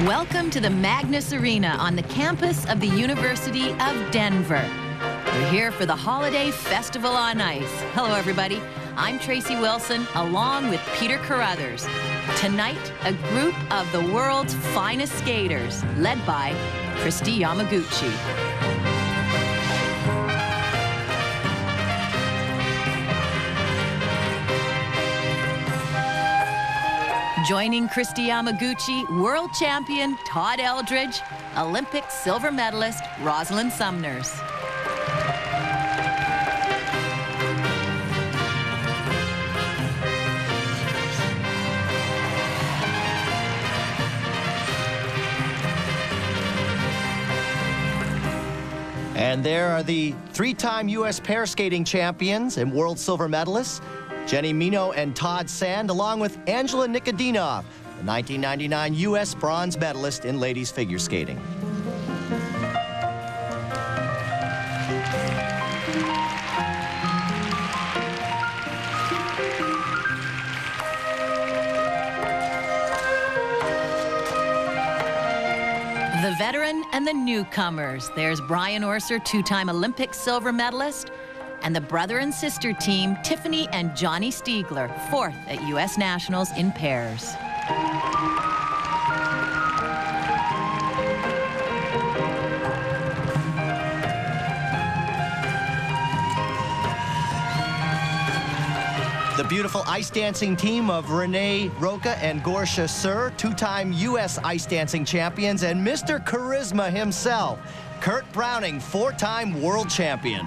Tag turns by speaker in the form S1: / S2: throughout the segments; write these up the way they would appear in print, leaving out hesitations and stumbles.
S1: Welcome to the Magness Arena on the campus of the University of Denver. We're here for the Holiday Festival on Ice. Hello, everybody. I'm Tracy Wilson, along with Peter Carruthers. Tonight, a group of the world's finest skaters, led by Kristi Yamaguchi. Joining Kristi Yamaguchi, world champion Todd Eldridge, Olympic silver medalist Rosalind Sumners.
S2: And there are the three-time U.S. pair skating champions and world silver medalists, Jenny Mino and Todd Sand, along with Angela Nikodinov, the 1999 U.S. bronze medalist in ladies figure skating.
S1: The veteran and the newcomers. There's Brian Orser, two-time Olympic silver medalist, and the brother and sister team, Tiffany and Johnny Stiegler, fourth at U.S. Nationals in pairs.
S2: The beautiful ice dancing team of Renee Roca and Gorsha Sur, two-time U.S. ice dancing champions, and Mr. Charisma himself, Kurt Browning, four-time world champion.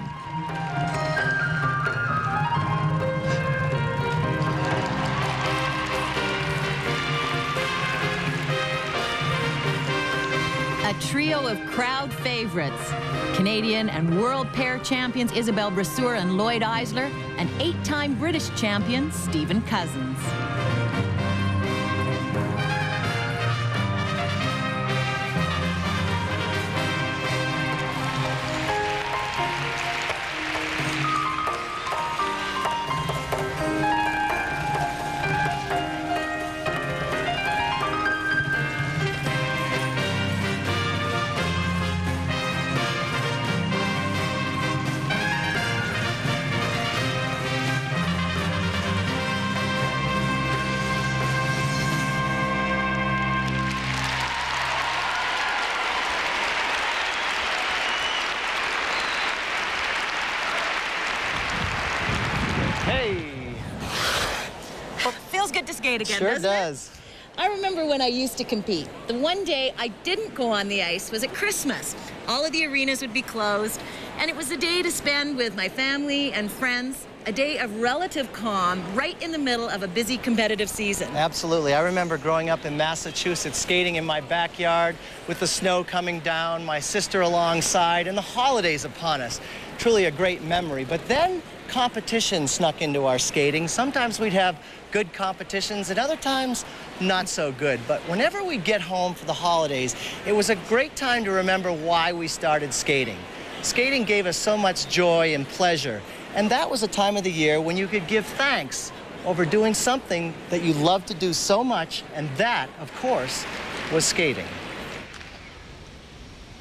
S1: A trio of crowd favorites. Canadian and world pair champions Isabelle Brasseur and Lloyd Eisler, and eight-time British champion Stephen Cousins.
S2: Hey!
S1: Well, it feels good to skate again,
S2: Sure
S1: doesn't
S2: does.
S1: it? I remember when I used to compete. The one day I didn't go on the ice was at Christmas. All of the arenas would be closed, and it was a day to spend with my family and friends, a day of relative calm right in the middle of a busy competitive season.
S2: Absolutely. I remember growing up in Massachusetts, skating in my backyard with the snow coming down, my sister alongside, and the holidays upon us. Truly a great memory. But then competition snuck into our skating. Sometimes we'd have good competitions, and other times not so good. But whenever we'd get home for the holidays, it was a great time to remember why we started skating. Skating gave us so much joy and pleasure, and that was a time of the year when you could give thanks over doing something that you loved to do so much, and that, of course, was skating.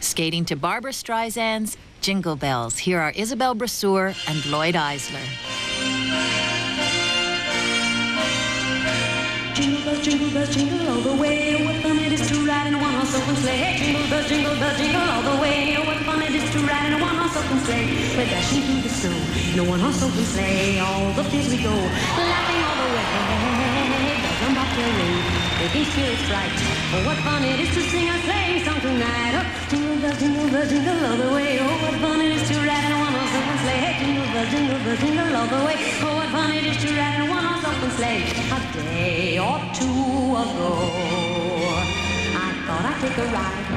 S1: Skating to Barbra Streisand's Jingle Bells. Here are Isabelle Brasseur and Lloyd Eisler.
S3: Jingle bells, jingle all the way. What fun it is to ride in a one-horse open sleigh. Jingle bells, jingle all the way. What fun it is to ride in a one-horse open sleigh. We're dashing through the snow in a one-horse open sleigh. All the fields we go, laughing all the way. Bells on bobtail ring, making spirits bright. Oh, what fun it is to sing a sleighing song tonight. Oh, jingle bells, jingle all the way. Oh, what fun it is to ride in a one-horse open sleigh. Jingle bells, jingle all the way. Oh, what fun it is to ride in a one-horse open sleigh. A day or two ago, I thought I'd take a ride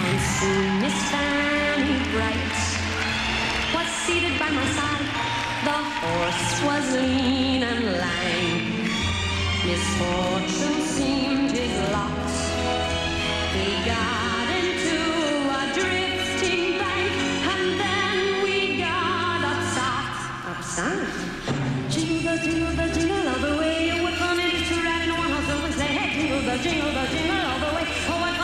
S3: and see Miss Fanny Bright was seated by my side. The horse was lean and lank. Misfortune seemed his lot. He got into a drifting bank, and then we got upside. Jingle bells, jingle all the way. What fun it is to ride in a one-horse open sleigh. Hey, jingle bells, jingle all the way. Oh, what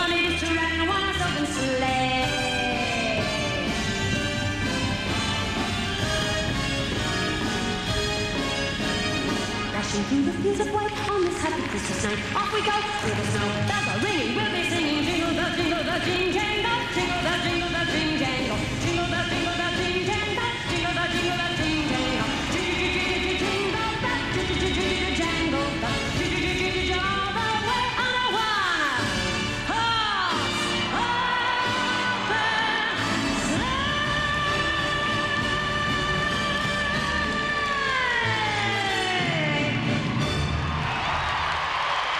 S3: Christmas night. Off we go through the snow. Bells are ringing, we'll be singing. Jingle bell, jing jangle. Jingle bell, jing jangle. Jingle bell, jingle bell, jing jangle. Jingle bell, jing jangle. Jingle bell, jangle bell. All the way on a one-horse open sleigh.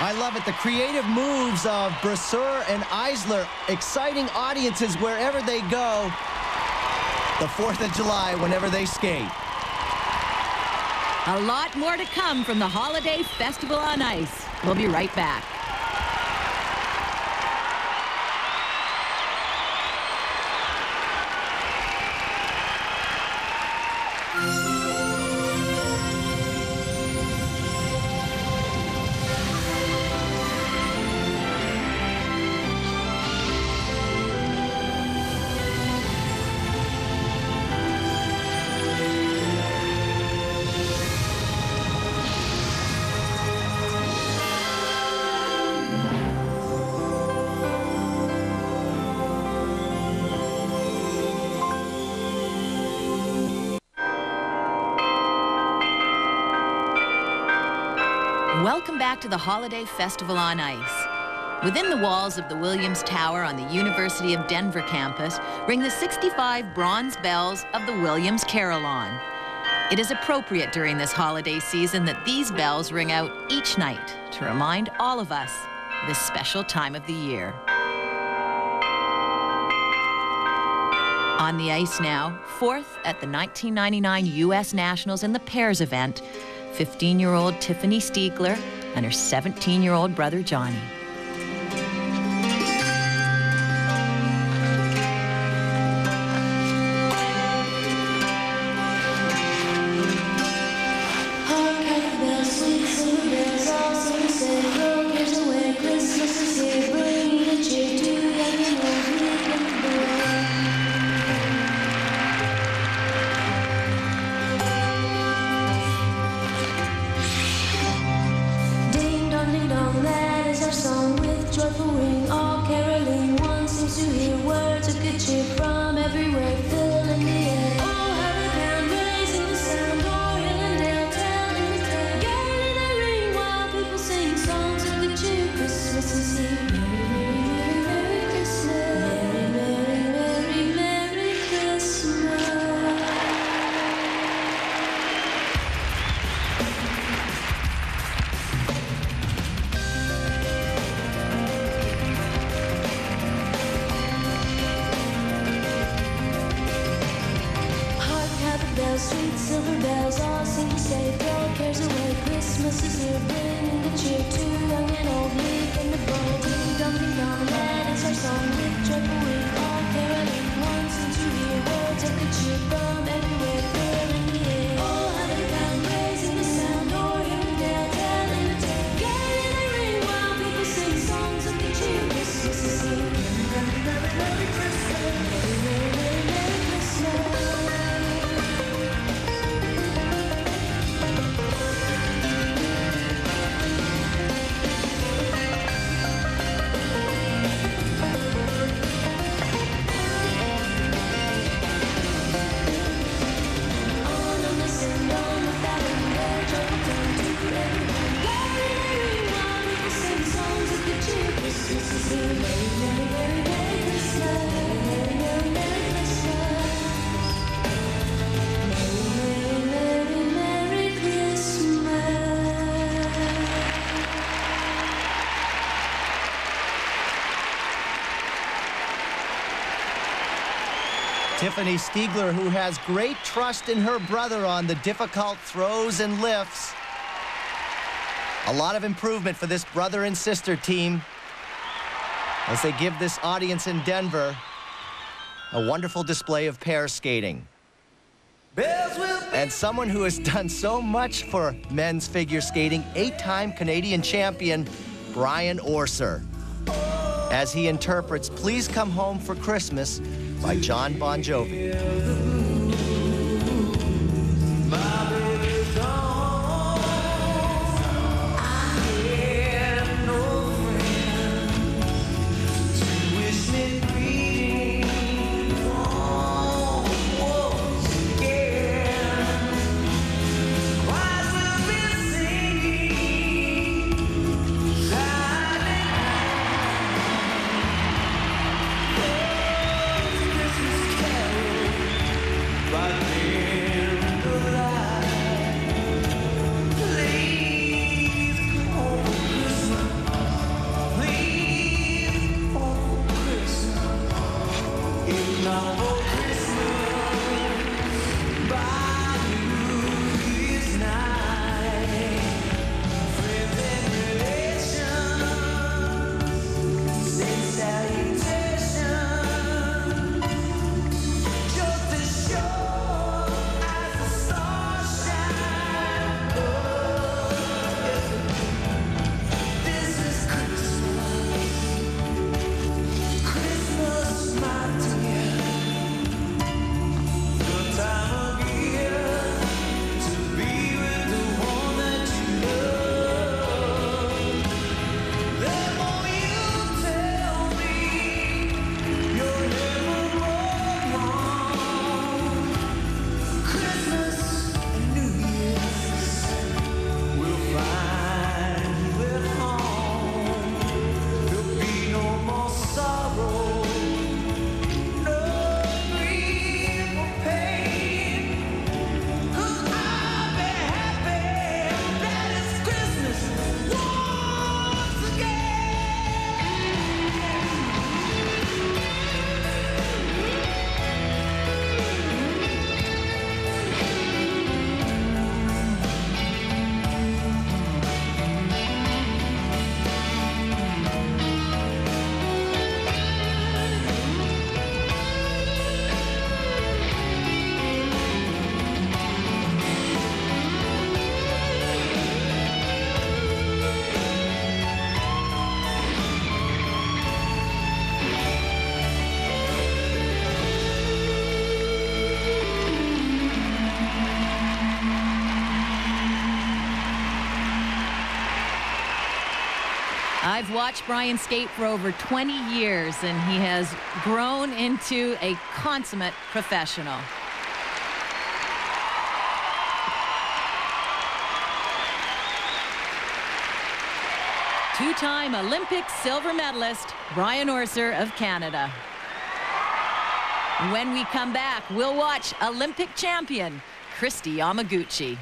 S2: I love it. The creative moves of Brasseur and Eisler, exciting audiences wherever they go. The 4th of July, whenever they skate.
S1: A lot more to come from the Holiday Festival on Ice. We'll be right back. Welcome back to the Holiday Festival on Ice. Within the walls of the Williams Tower on the University of Denver campus ring the 65 bronze bells of the Williams Carillon. It is appropriate during this holiday season that these bells ring out each night to remind all of us this special time of the year. On the ice now, 4th at the 1999 U.S. Nationals in the pairs event, 15-year-old Tiffany Stiegler and her 17-year-old brother Johnny.
S3: Sweet silver bells all seem to say, throw cares away. Christmas is here, bringing the cheer to young and old, leaf in the bowl. Ding dong, that is our song. With joyful week, all caroling. One seems to hear words of good cheer from everywhere, filling the air. Oh, how they come, raising the sound, or hear the dale, telling the tale. Gay they ring while people sing songs of good cheer. Christmas is here. Merry, merry, merry Christmas. Merry, merry, merry, merry Christmas.
S2: Tiffany Stiegler, who has great trust in her brother on the difficult throws and lifts. A lot of improvement for this brother and sister team as they give this audience in Denver a wonderful display of pair skating. And someone who has done so much for men's figure skating, 8-time Canadian champion Brian Orser, as he interprets Please Come Home for Christmas by John Bon Jovi.
S3: I hear
S1: I've watched Brian skate for over 20 years, and he has grown into a consummate professional. Two-time Olympic silver medalist, Brian Orser of Canada. When we come back, we'll watch Olympic champion, Kristi Yamaguchi.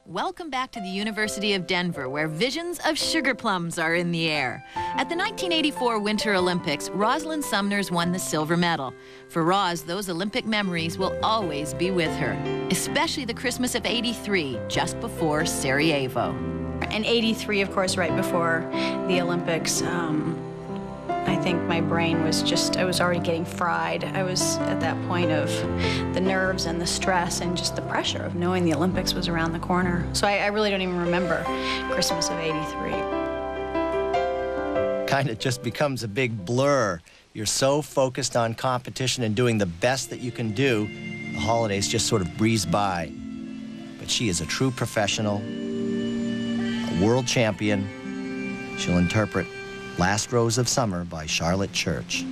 S1: Welcome back to the University of Denver, where visions of sugar plums are in the air. At the 1984 Winter Olympics, Rosalind Sumners won the silver medal. For Roz, those Olympic memories will always be with her, especially the Christmas of '83, just before Sarajevo.
S4: In '83, of course, right before the Olympics, I think my brain was just, I was already getting fried. I was at that point of the nerves and the stress and just the pressure of knowing the Olympics was around the corner. So I really don't even remember Christmas of '83.
S2: Kind of just becomes a big blur. You're so focused on competition and doing the best that you can do, the holidays just sort of breeze by. But she is a true professional, a world champion. She'll interpret Last Rose of Summer by Charlotte Church.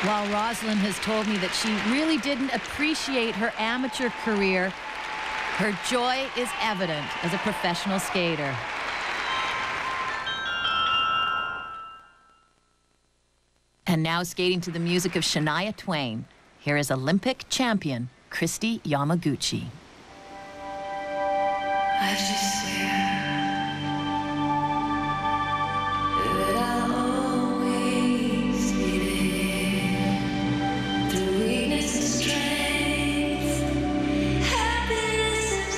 S1: While Rosalind has told me that she really didn't appreciate her amateur career, her joy is evident as a professional skater. And now skating to the music of Shania Twain, here is Olympic champion Kristi Yamaguchi.
S3: I just swear that I'll always be there through weakness and strength, happiness and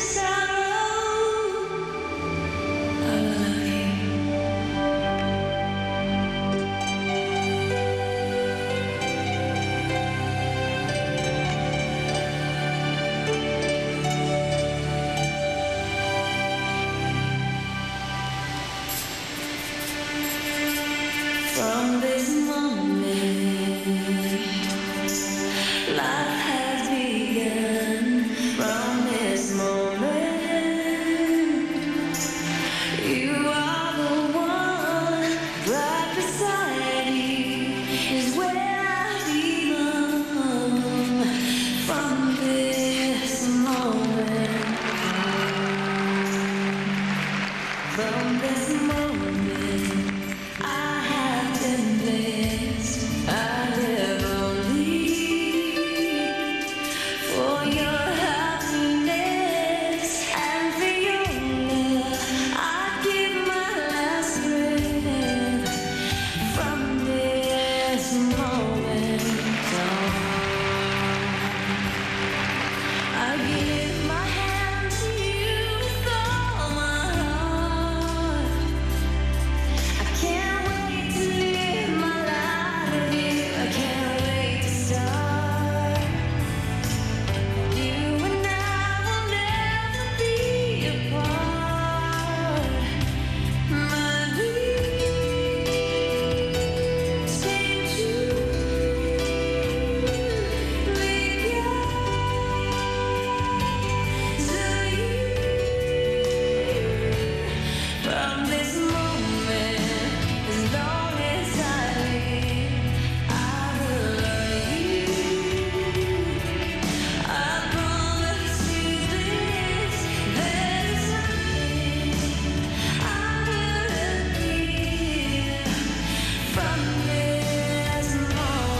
S3: From this moment, I have been blessed. I live only for your happiness and for your love. I give my last breath. From this moment on, I give my hand to you with all my heart. I can't wait to live my life with you. I can't wait to start. You and I will never be apart. My dreams came true because of you. From this moment, as long as I live, I will love you. I promise you this, there's nothing I wouldn't give. From this moment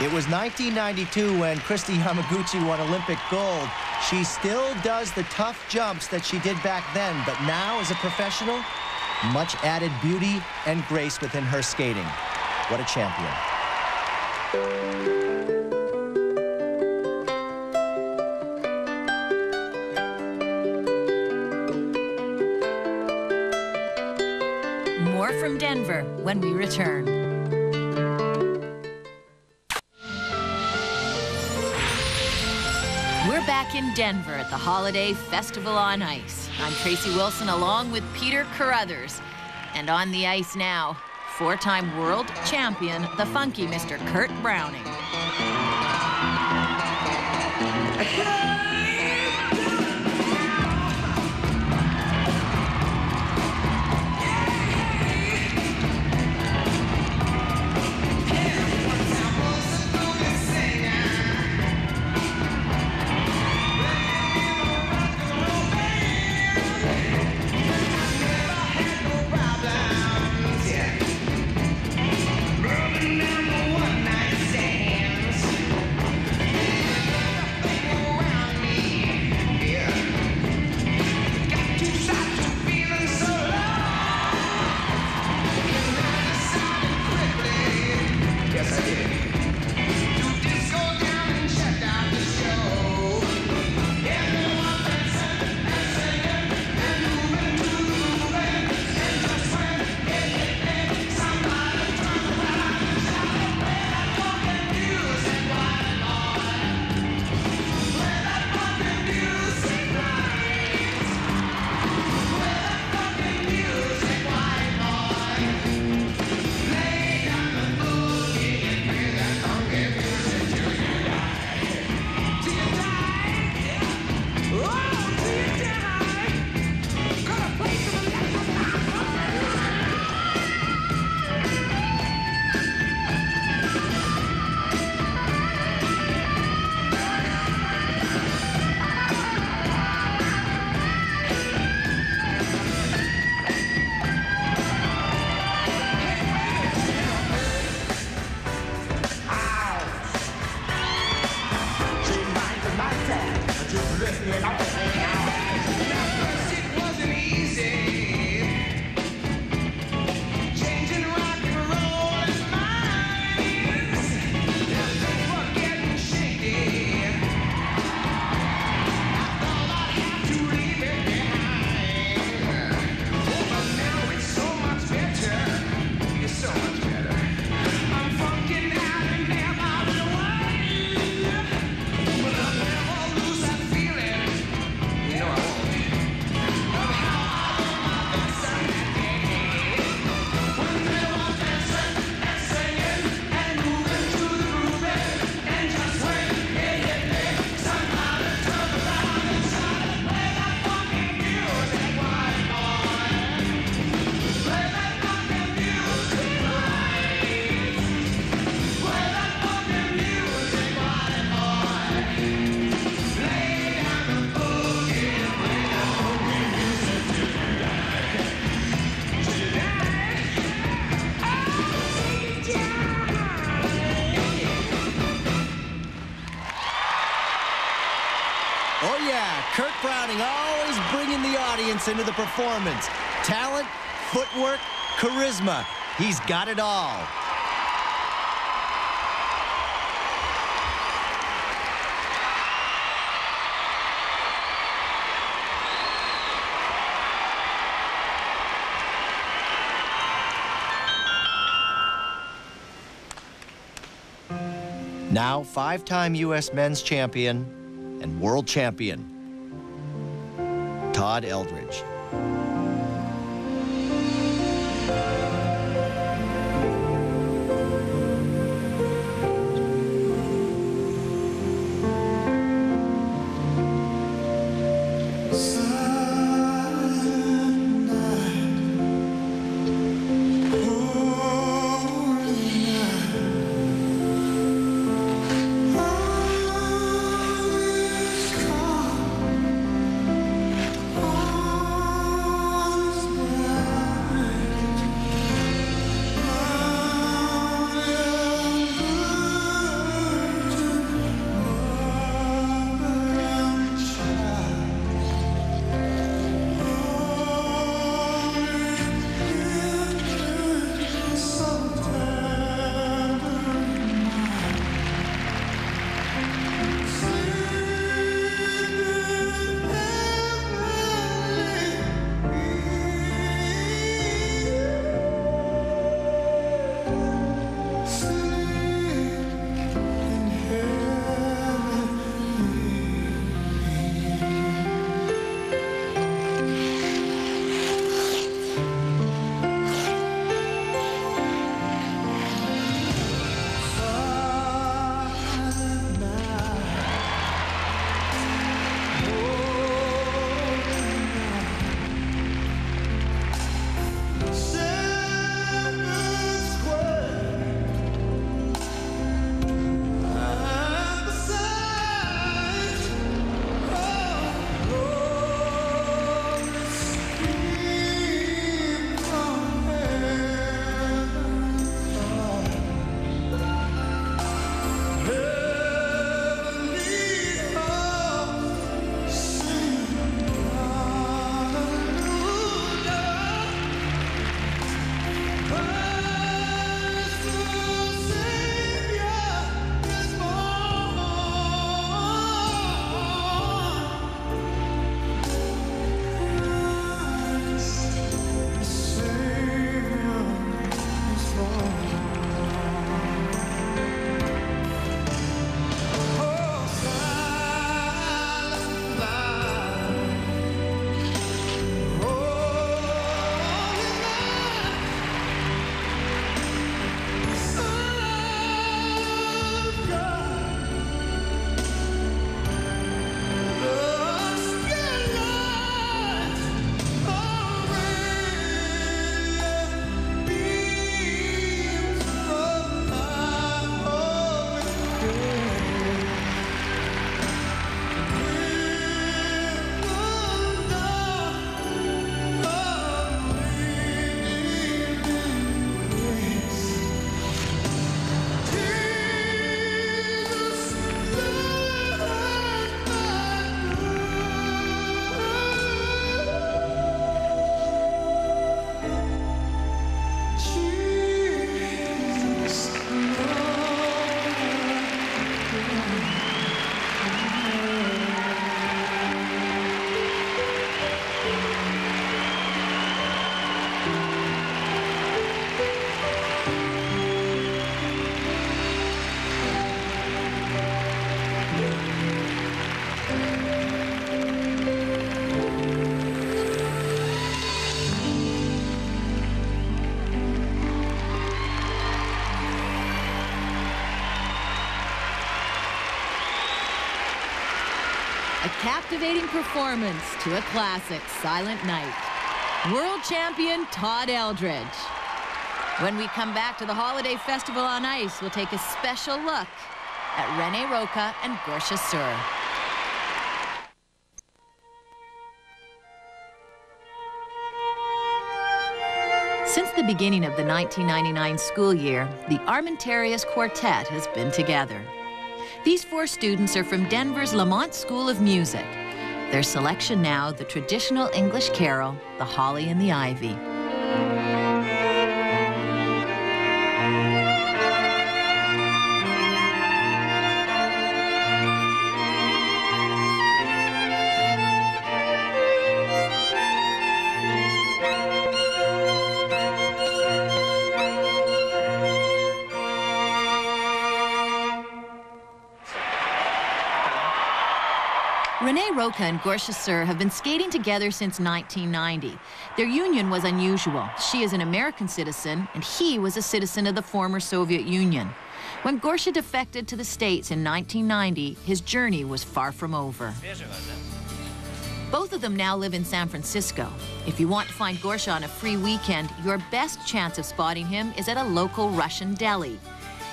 S2: It was 1992 when Kristi Yamaguchi won Olympic gold. She still does the tough jumps that she did back then, but now as a professional, much added beauty and grace within her skating. What a champion.
S1: More from Denver when we return. We're back in Denver at the Holiday Festival on Ice. I'm Tracy Wilson along with Peter Carruthers. And on the ice now, four-time world champion, the funky Mr. Kurt Browning.
S3: number one night stand.
S2: Kurt Browning always bringing the audience into the performance. Talent, footwork, charisma. He's got it all. Now, five-time U.S. men's champion and world champion, Todd Eldredge.
S1: A captivating performance to a classic, Silent Night. World champion Todd Eldredge. When we come back to the Holiday Festival on Ice, we'll take a special look at René Roca and Gorsha Sur. Since the beginning of the 1999 school year, the Armentarius Quartet has been together. These four students are from Denver's Lamont School of Music. Their selection now, the traditional English carol, The Holly and the Ivy. Renee Roca and Gorsha Sur have been skating together since 1990. Their union was unusual. She is an American citizen, and he was a citizen of the former Soviet Union. When Gorsha defected to the States in 1990, his journey was far from over. Both of them now live in San Francisco. If you want to find Gorsha on a free weekend, your best chance of spotting him is at a local Russian deli.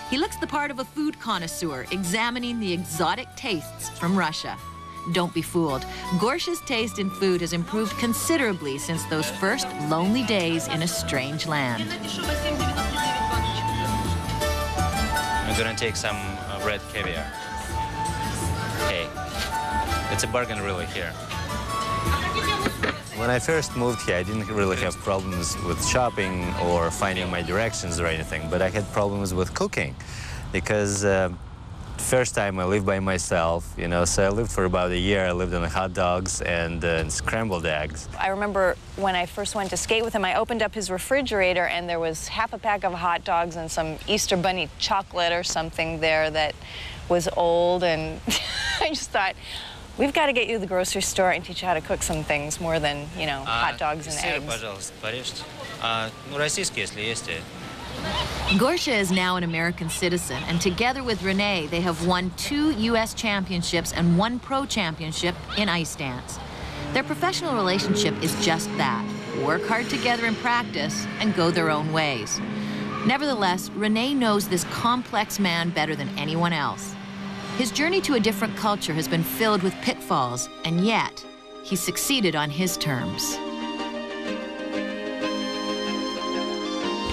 S1: He looks the part of a food connoisseur, examining the exotic tastes from Russia. Don't be fooled. Gorsha's taste in food has improved considerably since those first lonely days in a strange land.
S5: I'm gonna take some red caviar. Hey, it's a bargain really here. When I first moved here, I didn't really have problems with shopping or finding my directions or anything, but I had problems with cooking because first time I lived by myself, you know, so I lived for about a year. I lived on hot dogs and scrambled eggs.
S6: I remember when I first went to skate with him, I opened up his refrigerator and there was half a pack of hot dogs and some Easter Bunny chocolate or something there that was old, and I just thought, we've got to get you to the grocery store and teach you how to cook some things more than, you know, hot dogs and eggs.
S5: Пожалуйста, порежьте. Российский, если есть.
S1: Gorsha is now an American citizen, and together with Renee, they have won 2 U.S. championships and 1 pro championship in ice dance. Their professional relationship is just that. Work hard together in practice and go their own ways. Nevertheless, Renee knows this complex man better than anyone else. His journey to a different culture has been filled with pitfalls, and yet he succeeded on his terms.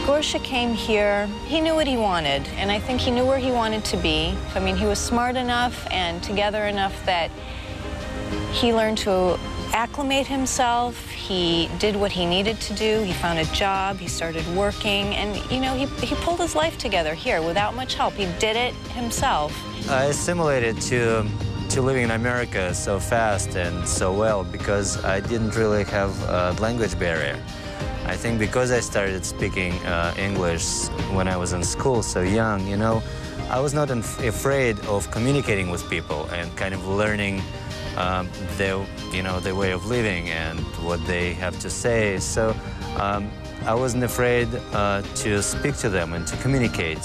S6: Gorsha came here, he knew what he wanted, and I think he knew where he wanted to be. I mean, he was smart enough and together enough that he learned to acclimate himself. He did what he needed to do. He found a job, he started working, and, you know, he pulled his life together here without much help. He did it himself.
S5: I assimilated to living in America so fast and so well because I didn't really have a language barrier. I think because I started speaking English when I was in school so young, you know, I was not afraid of communicating with people and kind of learning their way of living and what they have to say. So I wasn't afraid to speak to them and to communicate.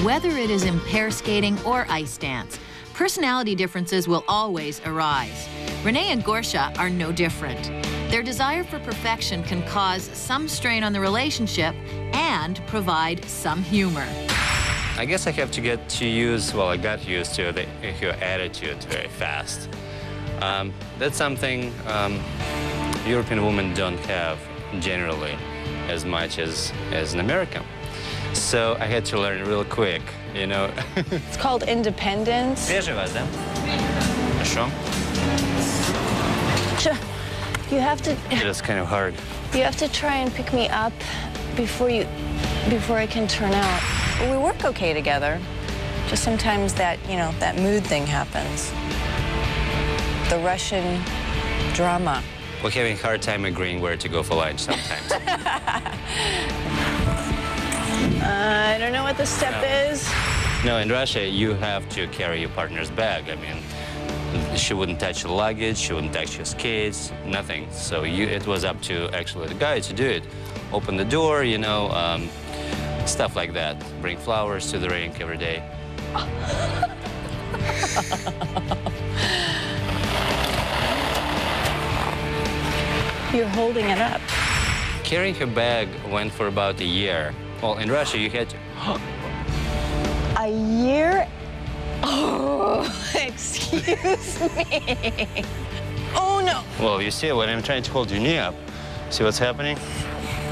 S1: Whether it is in pair skating or ice dance, personality differences will always arise. Renee and Gorsha are no different. Their desire for perfection can cause some strain on the relationship and provide some humor.
S5: I guess I have to get used to your attitude very fast. That's something European women don't have generally as much as an American. So I had to learn real quick, you know.
S6: It's called independence.
S5: Свежий вас, да? Хорошо.
S6: You have to.
S5: It's kind of hard.
S6: You have to try and pick me up before I can turn out. But we work okay together. Just sometimes that, you know, that mood thing happens. The Russian drama.
S5: We're having a hard time agreeing where to go for lunch sometimes.
S6: I don't know what the step is.
S5: No, in Russia, you have to carry your partner's bag. I mean, she wouldn't touch your luggage, she wouldn't touch your skates, nothing. So it was up to actually the guy to do it. Open the door, you know, stuff like that. Bring flowers to the rink every day.
S6: You're holding it up.
S5: Carrying her bag went for about a year. Well, in Russia, you had to...
S6: A year? Oh, excuse me. Oh, no.
S5: Well, you see, when I'm trying to hold your knee up, see what's happening?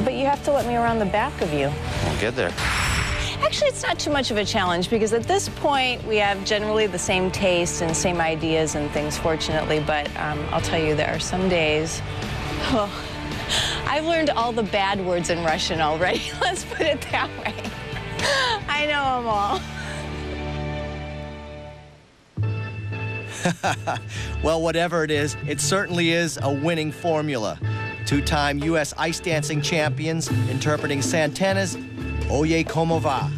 S6: But you have to let me around the back of you.
S5: We'll get there.
S6: Actually, it's not too much of a challenge because at this point we have generally the same taste and same ideas and things, fortunately. But I'll tell you, there are some days. Oh, I've learned all the bad words in Russian already. Let's put it that way. I know them all.
S2: Well, whatever it is, it certainly is a winning formula. Two-time U.S. ice dancing champions interpreting Santana's Oye Como Va.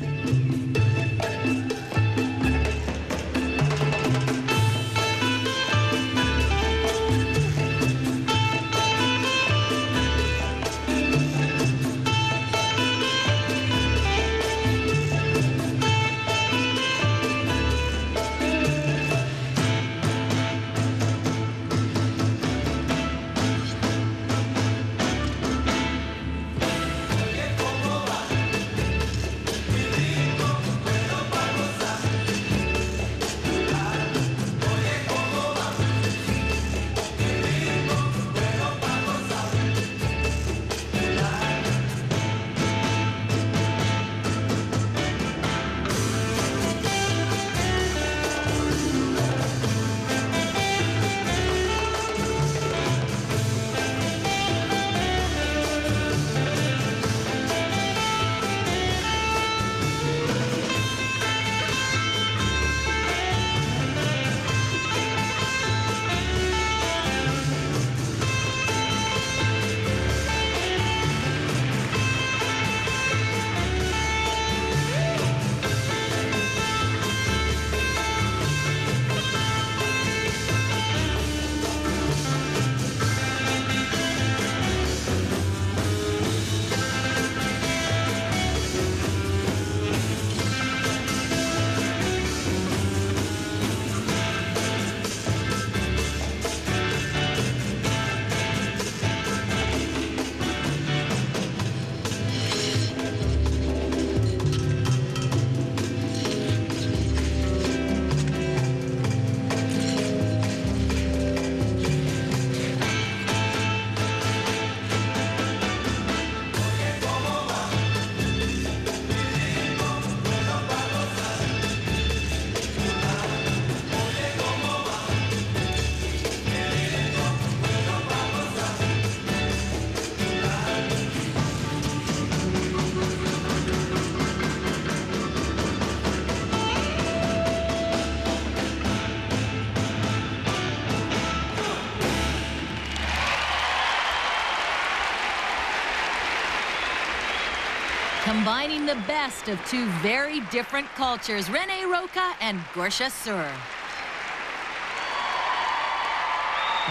S1: Combining the best of two very different cultures, Rene Roca and Gorsha Sur.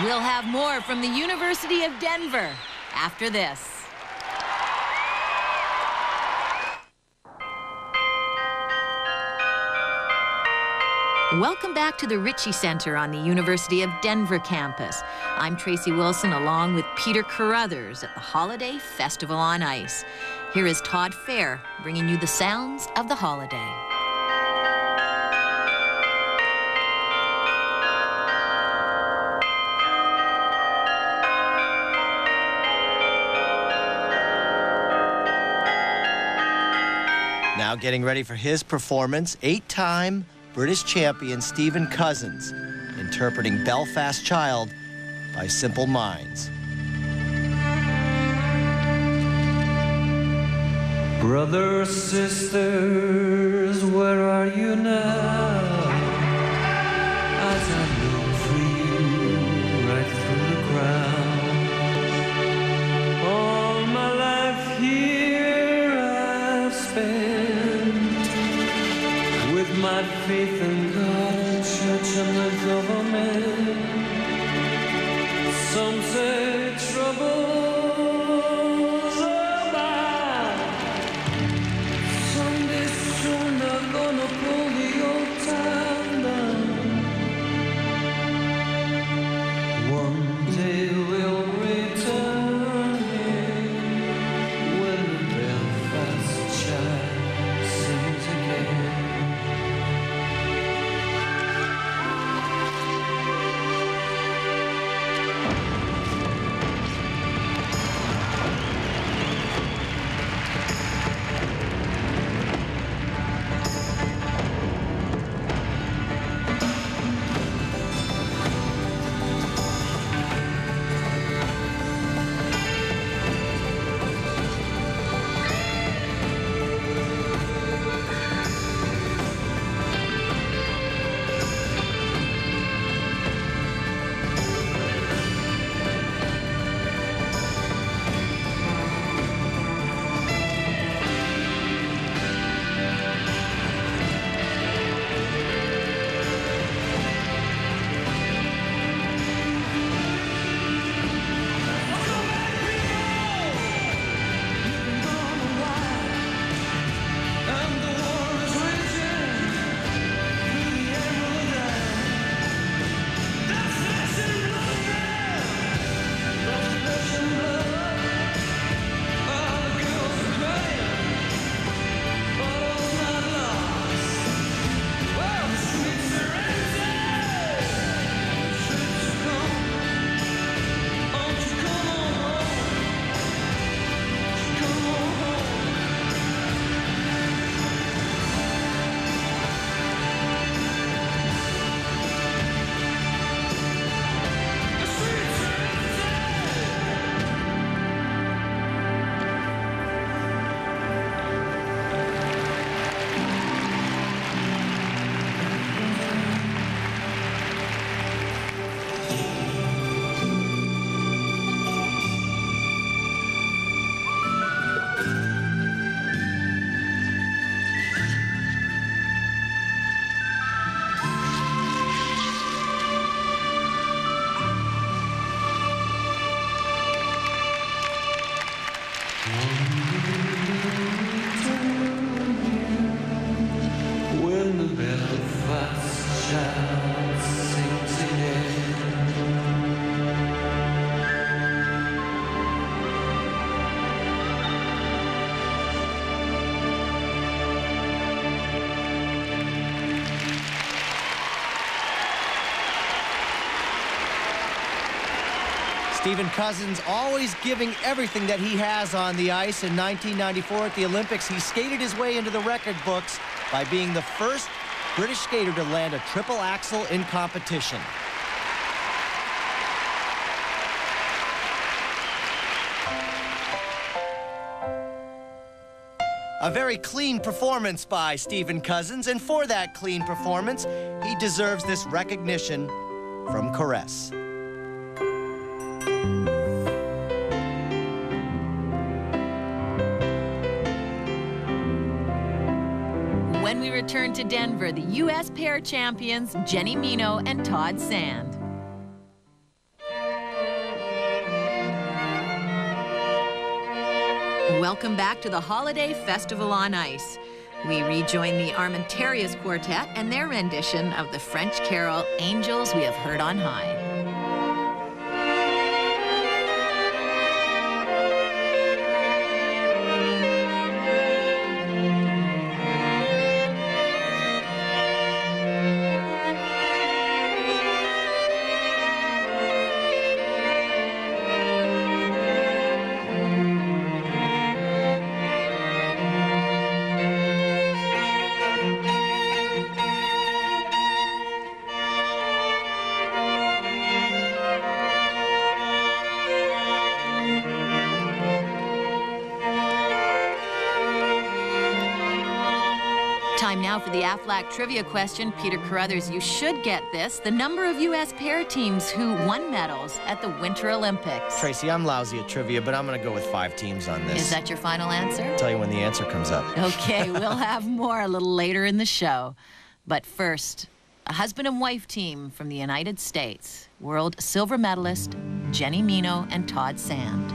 S1: We'll have more from the University of Denver after this. Welcome back to the Ritchie Center on the University of Denver campus. I'm Tracy Wilson along with Peter Carruthers at the Holiday Festival on Ice. Here is Todd Fair bringing you the sounds of the holiday.
S2: Now getting ready for his performance, 8-time British champion Stephen Cousins, interpreting Belfast Child by Simple Minds.
S7: Brothers, sisters, where are you now? As I look for you right through the crowd. All my life here I've spent with my faith in God, church and the government. Some say trouble's about. Someday soon they're gonna pull the old town down. One day we'll return here when the Belfast child sings again.
S2: Stephen Cousins always giving everything that he has on the ice. In 1994 at the Olympics, he skated his way into the record books by being the first British skater to land a triple axel in competition. A very clean performance by Stephen Cousins, and for that clean performance, he deserves this recognition from Caress.
S1: When we return to Denver, the U.S. pair champions, Jenny Mino and Todd Sand. Welcome back to the Holiday Festival on Ice. We rejoin the Armentarius Quartet and their rendition of the French carol, Angels We Have Heard on High. Time now for the Aflac trivia question. Peter Carruthers, you should get this. The number of U.S. pair teams who won medals at the Winter Olympics.
S2: Tracy, I'm lousy at trivia, but I'm going to go with 5 teams on this.
S1: Is that your final answer?
S2: I'll tell you when the answer comes up.
S1: Okay, we'll have more a little later in the show. But first, a husband and wife team from the United States. World silver medalist Jenny Mino and Todd Sand.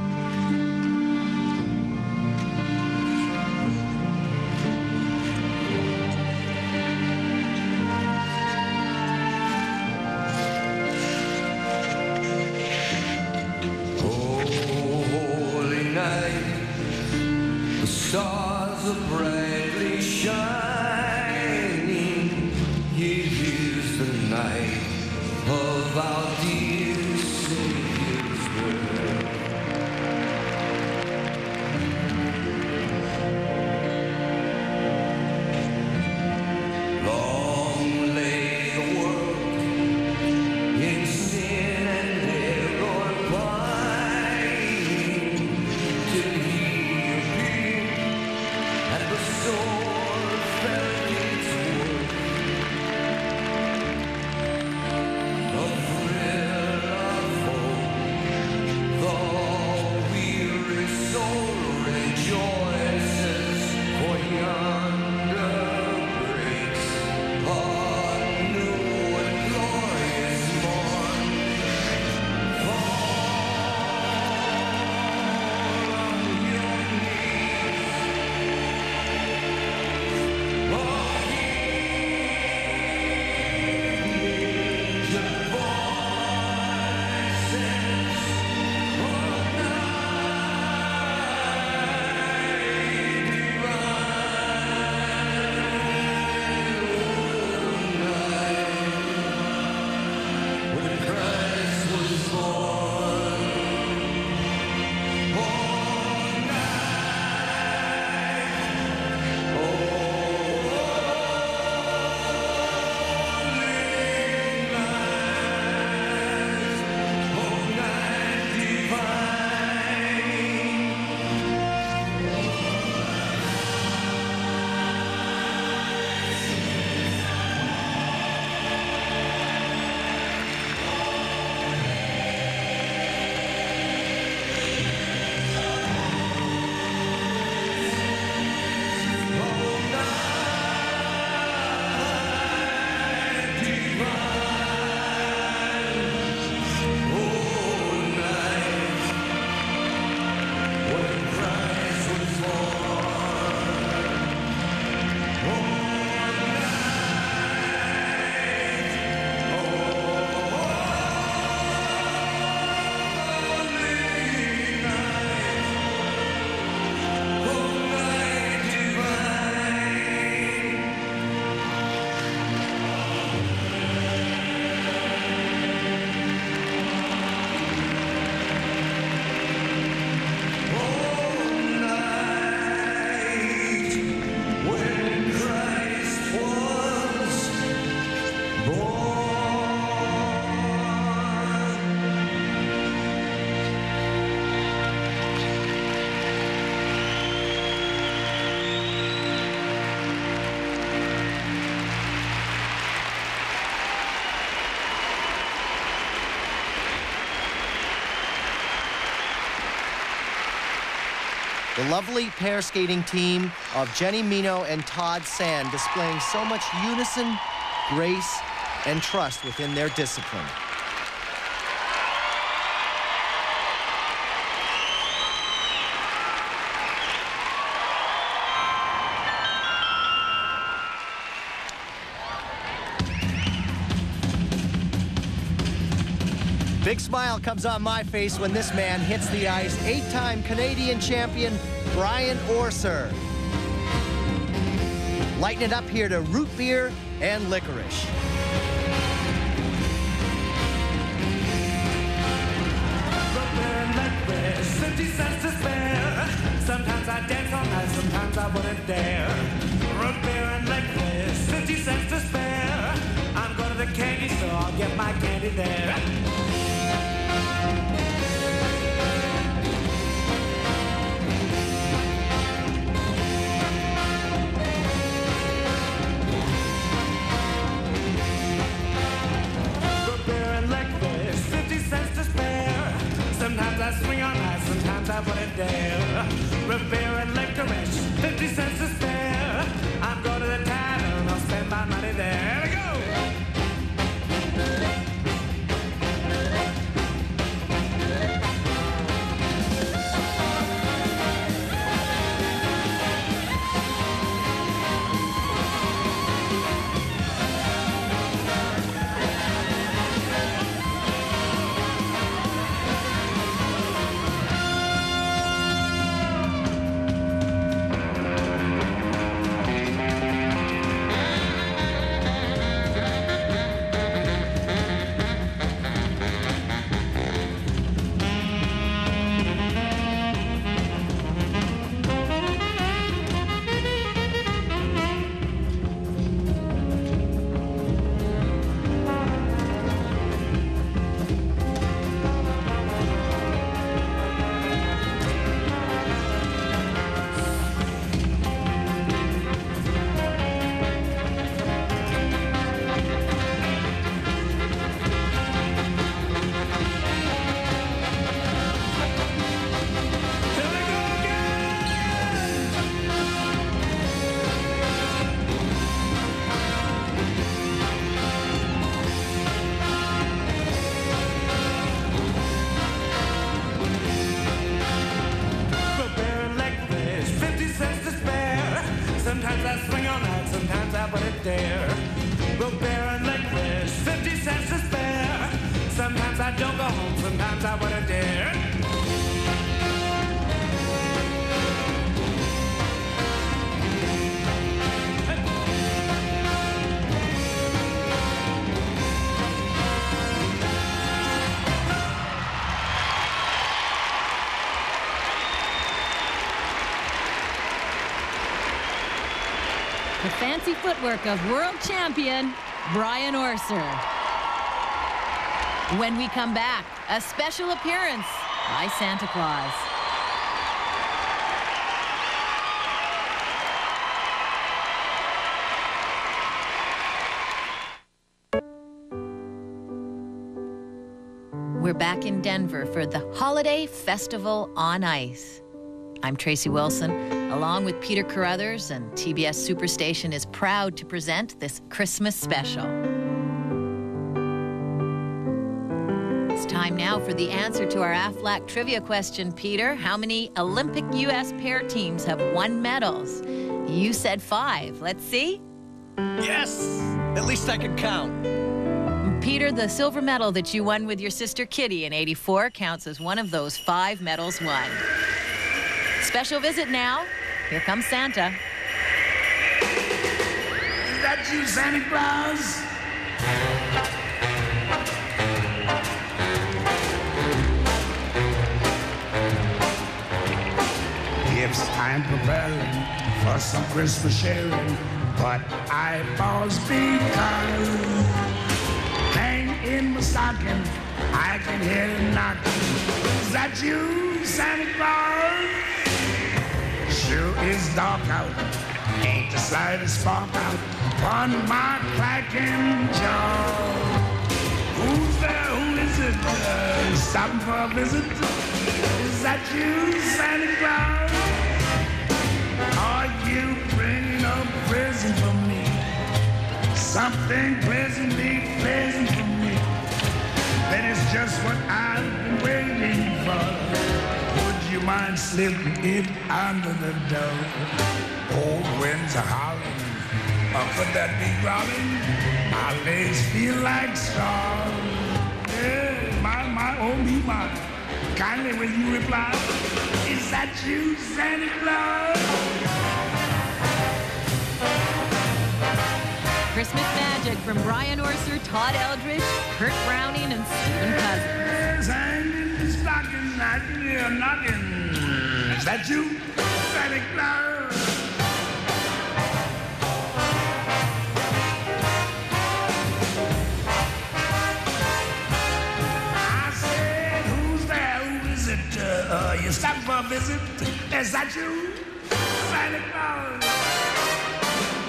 S7: Stars are brightly shining. Here's the night of our dear Savior's birth. Long lay the world in sin and error pining, till He appeared and the sword fell.
S2: The lovely pair skating team of Jenny Mino and Todd Sand displaying so much unison, grace, and trust within their discipline. Big smile comes on my face when this man hits the ice. 8-time Canadian champion, Brian Orser. Lighten it up here to root beer and licorice.
S8: Sometimes I dance all night, sometimes I wouldn't dare. Root beer and licorice, 50 cents to spare. I'm going to the candy store, I'll get my candy there. Sometimes I swing on ice, sometimes I wouldn't dare. Root beer and licorice, 50 cents to spare. I'm going to the tavern, I'll spend my money there. Here we go! Sometimes I swing all night, sometimes I wouldn't dare. Root beer and licorice, 50 cents to spare. Sometimes I don't go home, sometimes I wouldn't dare.
S1: The fancy footwork of world champion Brian Orser. When we come back, a special appearance by Santa Claus. We're back in Denver for the Holiday Festival on Ice. I'm Tracy Wilson, along with Peter Carruthers, and TBS Superstation is proud to present this Christmas special. It's time now for the answer to our AFLAC trivia question, Peter. How many Olympic U.S. pair teams have won medals? You said 5. Let's see.
S2: Yes! At least I can count.
S1: Peter, the silver medal that you won with your sister Kitty in '84 counts as one of those 5 medals won. Special visit now. Here comes Santa.
S8: Is that you, Santa Claus? Gifts I'm preparing for some Christmas sharing, but eyeballs begun. Hang in my stocking, I can hear it knocking. Is that you, Santa Claus? Sure is dark out, ain't the slightest spark out on my clacking jaw. Who's there, who is it, stopping for a visit? Is that you, Santa Claus? something pleasantly pleasant for me. That is just what I've been waiting for. Would you mind slipping it under the door? Old winds are howling, could that be growling? My legs feel like stars. Yeah, my, oh me, my. Kindly will you reply, is that you, Santa Claus?
S1: Christmas magic from Brian Orser, Todd Eldridge, Kurt Browning, and Stephen Cousins.
S8: Yes, hanging the stocking, I can hear knocking. Is that you, Santa Claus? You stopped for a visit? Is that you, Santa Claus?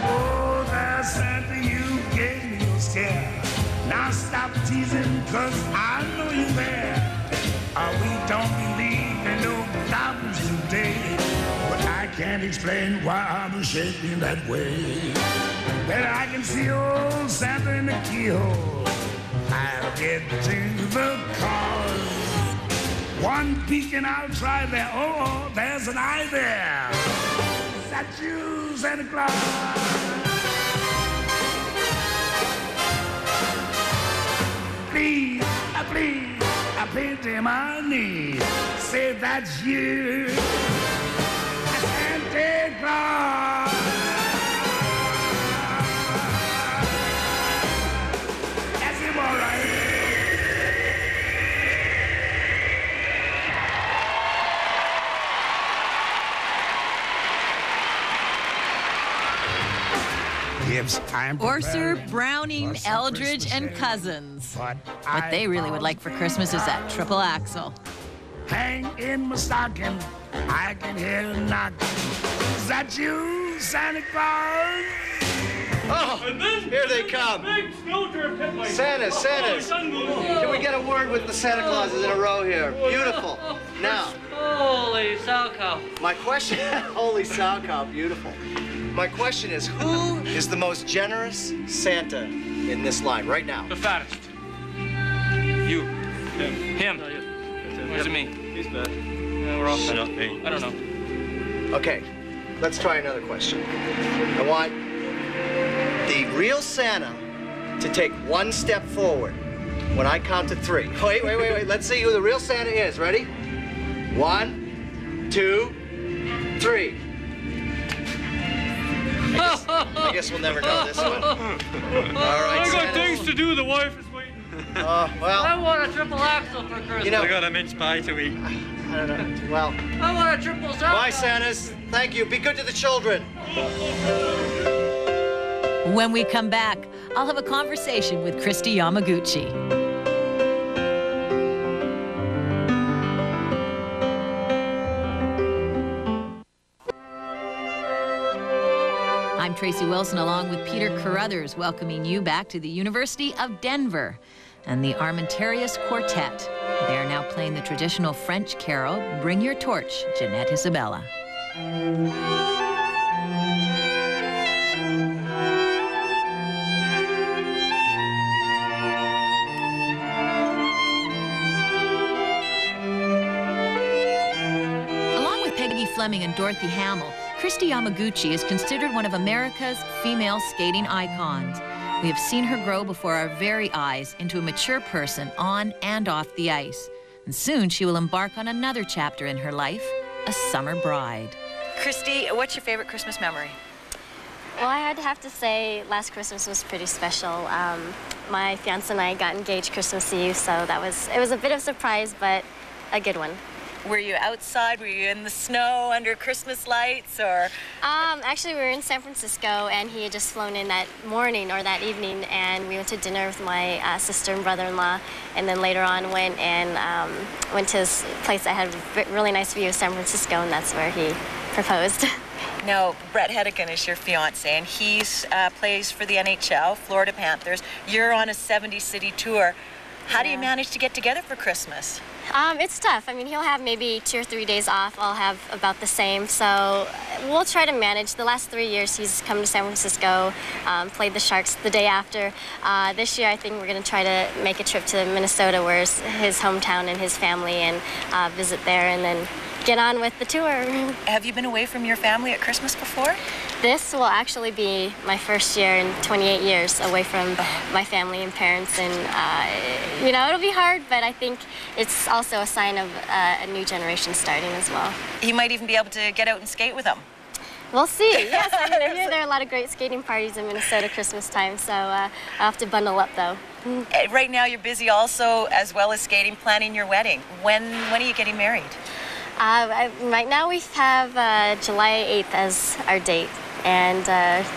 S8: Oh, there, Santa, you gave me your scare. Now stop teasing, 'cause I know you're there. We don't believe in no goblins today, but I can't explain why I'm shaking that way. But I can see old Santa in the keyhole. I'll get to the cause. One peek and I'll try there. Oh, there's an eye there. Is that you, Santa Claus? Please, I bend to my knees. Say that's you, Santa Claus. That's him, all right.
S1: Orser, Browning, Eldridge, and Cousins. What they really would like for Christmas is that triple axle.
S8: Hang in my stocking, I can hear a knock. Is that you, Santa Claus?
S2: Oh, here they come. Santas. Can we get a word with the Santa Clauses in a row here? Beautiful. Now.
S9: Holy sow cow.
S2: My question, holy sow cow, beautiful. My question is, who is the most generous Santa in this line right now?
S9: The fattest. You. Him.
S10: No, you.
S9: Or is it me?
S10: He's fat.
S9: Yeah, we're all fat.
S10: Not me.
S9: I don't know.
S2: Okay, let's try another question. I want the real Santa to take one step forward when I count to 3. Wait. Let's see who the real Santa is. Ready? 1, 2, 3. I guess we'll never know this one. All right,
S9: I got
S2: Santa.
S9: things to do. The wife is waiting.
S2: Well,
S9: I want a triple axle for Christmas.
S2: You know,
S10: I got a mince pie to eat.
S2: I don't know. Well,
S9: I want a triple sow
S2: bye,
S9: cow.
S2: Santas. Thank you. Be good to the children.
S1: When we come back, I'll have a conversation with Christy Yamaguchi. I'm Tracy Wilson, along with Peter Carruthers, welcoming you back to the University of Denver and the Armentarius Quartet. They are now playing the traditional French carol, Bring Your Torch, Jeanette Isabella. Along with Peggy Fleming and Dorothy Hamill, Christy Yamaguchi is considered one of America's female skating icons. We have seen her grow before our very eyes into a mature person on and off the ice. And soon she will embark on another chapter in her life, a summer bride. Christy, what's your favorite Christmas memory?
S11: Well, I'd have to say last Christmas was pretty special. My fiance and I got engaged Christmas Eve, so it was a bit of a surprise, but a good one.
S1: Were you outside? Were you in the snow under Christmas lights, or?
S11: Actually, we were in San Francisco, and he had just flown in that morning or that evening, and we went to dinner with my sister and brother-in-law, and then later on went to his place that had a really nice view of San Francisco, and that's where he proposed.
S1: Now, Brett Hedican is your fiance, and he plays for the NHL, Florida Panthers. You're on a 70-city tour.
S12: How do you manage to get together for Christmas?
S11: It's tough. I mean, he'll have maybe 2 or 3 days off. I'll have about the same. So we'll try to manage. The last 3 years, he's come to San Francisco, played the Sharks the day after. This year, I think we're going to try to make a trip to Minnesota, where it's his hometown and his family, and visit there, and then get on with the tour.
S12: Have you been away from your family at Christmas before?
S11: This will actually be my first year in 28 years away from my family and parents, and you know, it'll be hard, but I think it's also a sign of a new generation starting as well.
S12: You might even be able to get out and skate with them.
S11: We'll see. Yes, I mean, I hear there are a lot of great skating parties in Minnesota Christmas time, so I'll have to bundle up though.
S12: Right now you're busy also, as well as skating, planning your wedding. When are you getting married?
S11: Right now we have July 8th as our date. And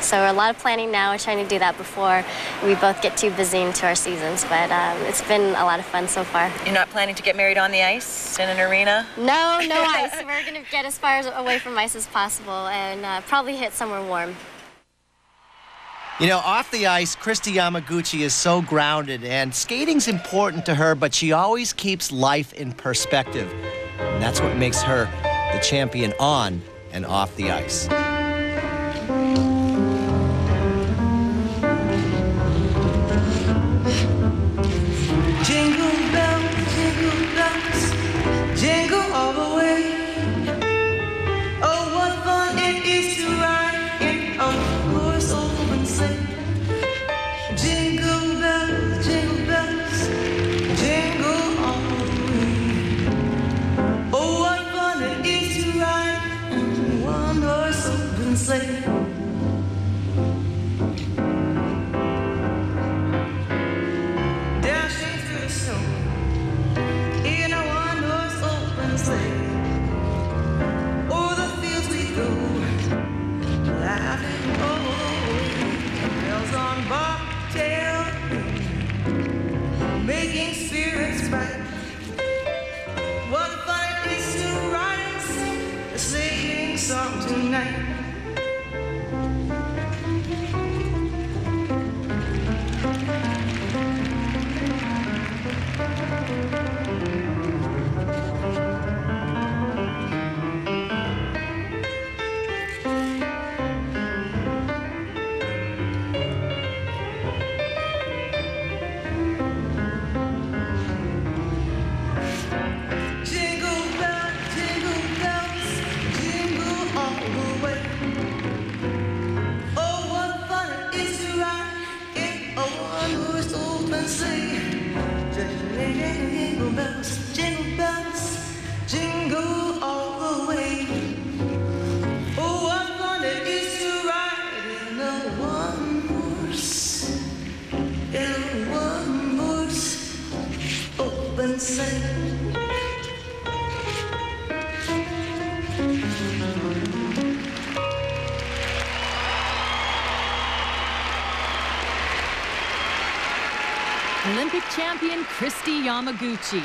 S11: so a lot of planning now. We're trying to do that before we both get too busy into our seasons. But it's been a lot of fun so far.
S12: You're not planning to get married on the ice in an arena?
S11: No, no ice. We're going to get as far away from ice as possible and probably hit somewhere warm.
S2: You know, off the ice, Kristi Yamaguchi is so grounded, and skating's important to her, but she always keeps life in perspective. And that's what makes her the champion on and off the ice.
S7: Jingle bells, jingle all the way. Oh, what fun it is to ride in a horse open sleigh. Jingle bells, jingle all the way. Oh, what fun it is to ride in one horse open sleigh. Making spirits bright. What fun it is to ride and sing a sleighing song tonight.
S1: Olympic champion Kristi Yamaguchi.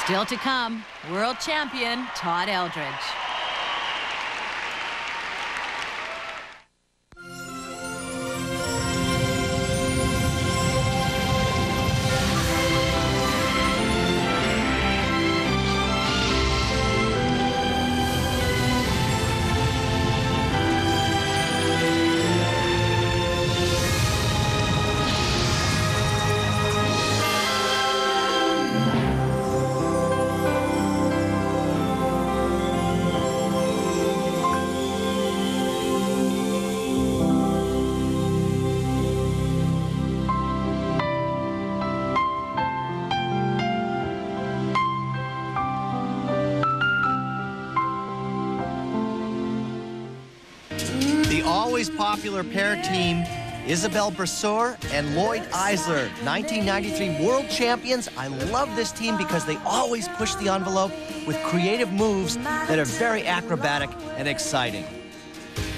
S1: Still to come, world champion Todd Eldridge.
S2: Always popular pair team, Isabelle Brasseur and Lloyd Eisler, 1993 world champions. I love this team because they always push the envelope with creative moves that are very acrobatic and exciting.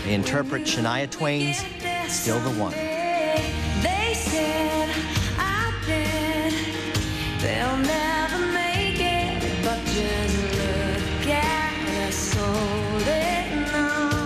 S2: They interpret Shania Twain's Still the One.
S3: They said, I bet they'll never make it, but just look at us holding on.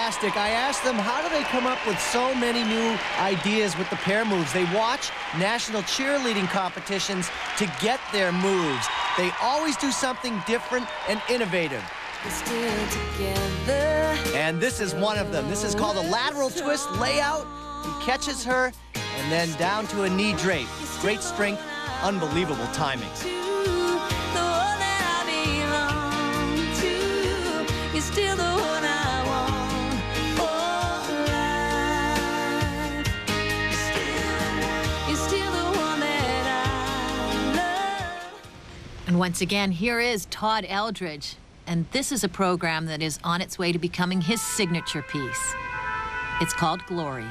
S2: fantastic. I asked them, how do they come up with so many new ideas with the pair moves? They watch national cheerleading competitions to get their moves. They always do something different and innovative. And this is one of them. This is called a lateral twist layout. He catches her and then down to a knee drape. Great strength, unbelievable timing.
S3: Still the one I want for life. You're still the one that I love.
S1: And once again, here is Todd Eldridge. And this is a program that is on its way to becoming his signature piece. It's called Glory.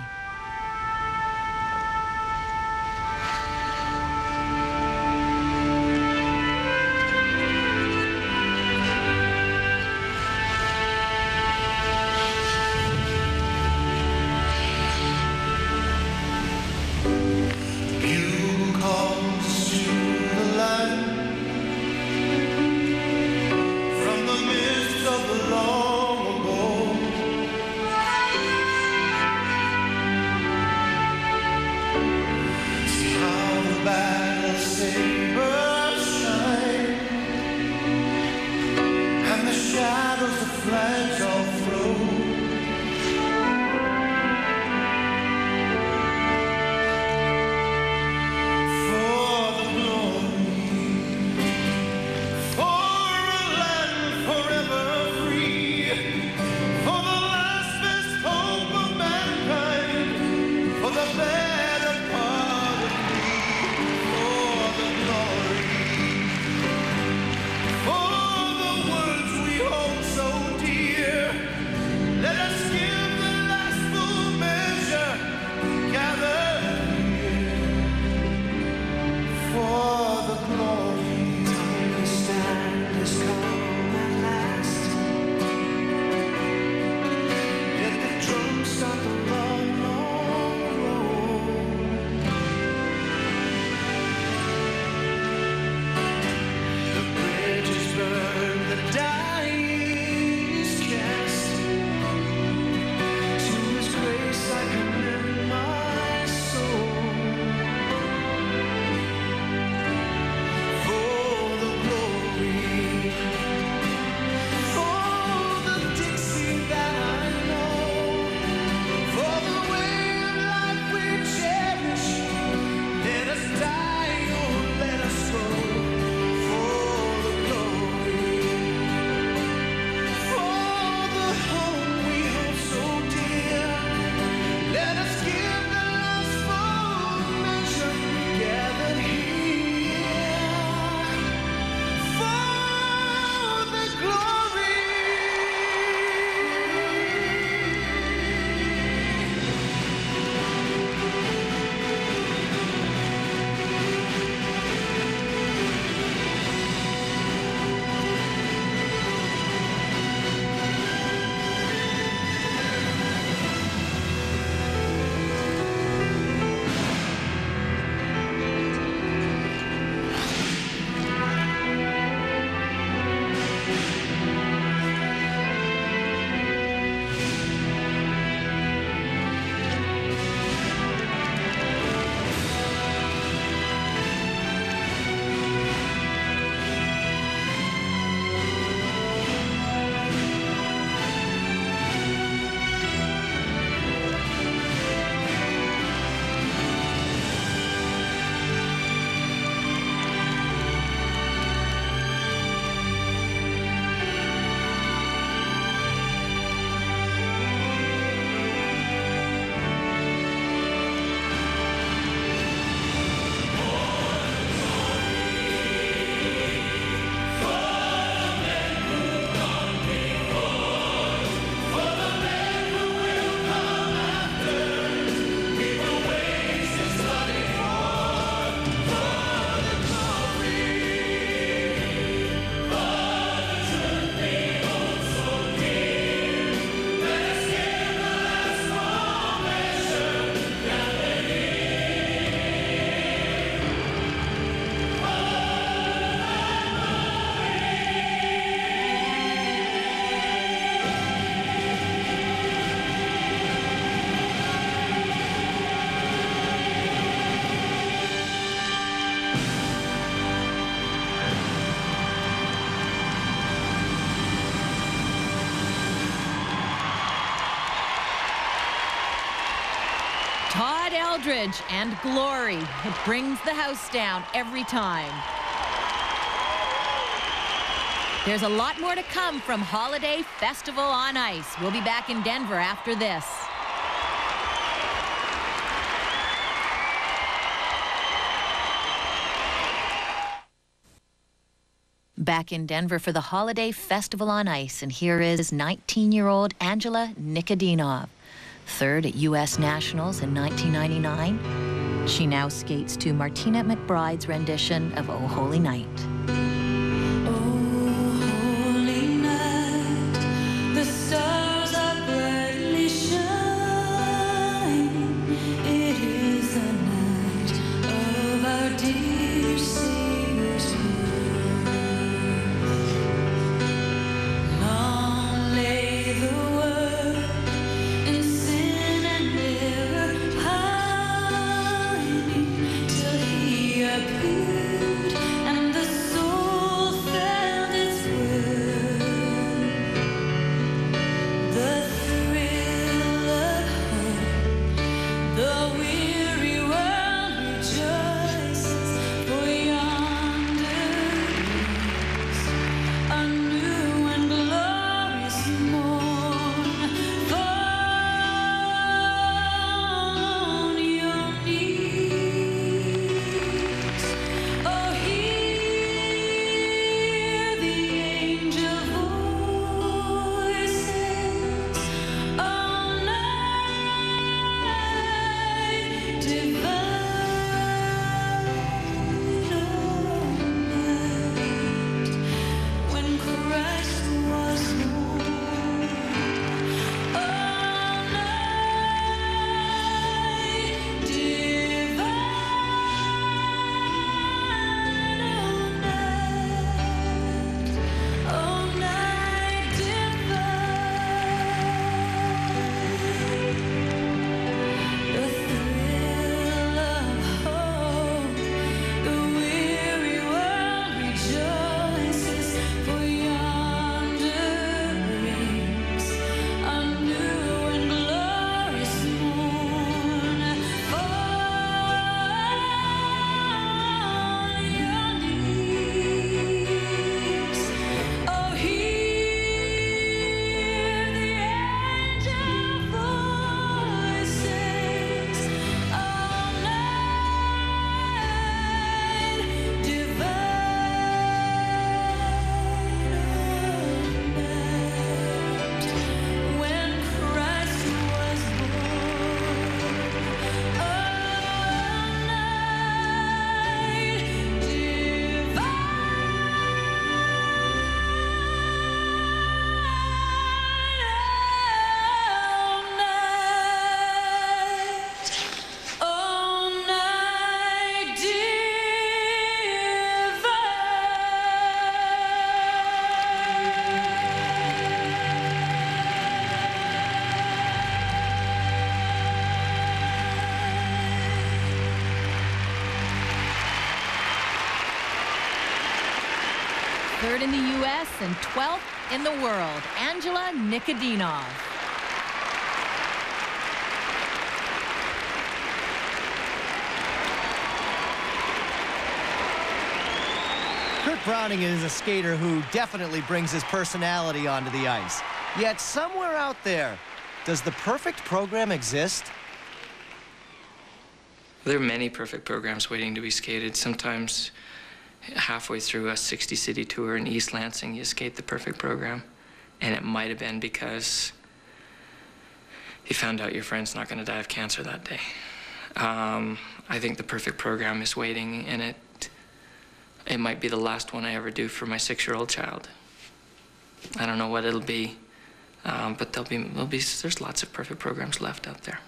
S1: Todd Eldridge and Glory. It brings the house down every time. There's a lot more to come from Holiday Festival on Ice. We'll be back in Denver after this. Back in Denver for the Holiday Festival on Ice, and here is 19-year-old Angela Nikodinov. Third at U.S. Nationals in 1999. She now skates to Martina McBride's rendition of Oh Holy Night. Third in the U.S. and 12th in the world, Angela Nikodinov.
S2: Kurt Browning is a skater who definitely brings his personality onto the ice. Yet somewhere out there, does the perfect program exist?
S13: There are many perfect programs waiting to be skated. Sometimes halfway through a 60-city tour in East Lansing, you skate the perfect program. And it might have been because you found out your friend's not going to die of cancer that day. I think the perfect program is waiting, and it might be the last one I ever do for my 6-year-old child. I don't know what it'll be, but there's lots of perfect programs left out there.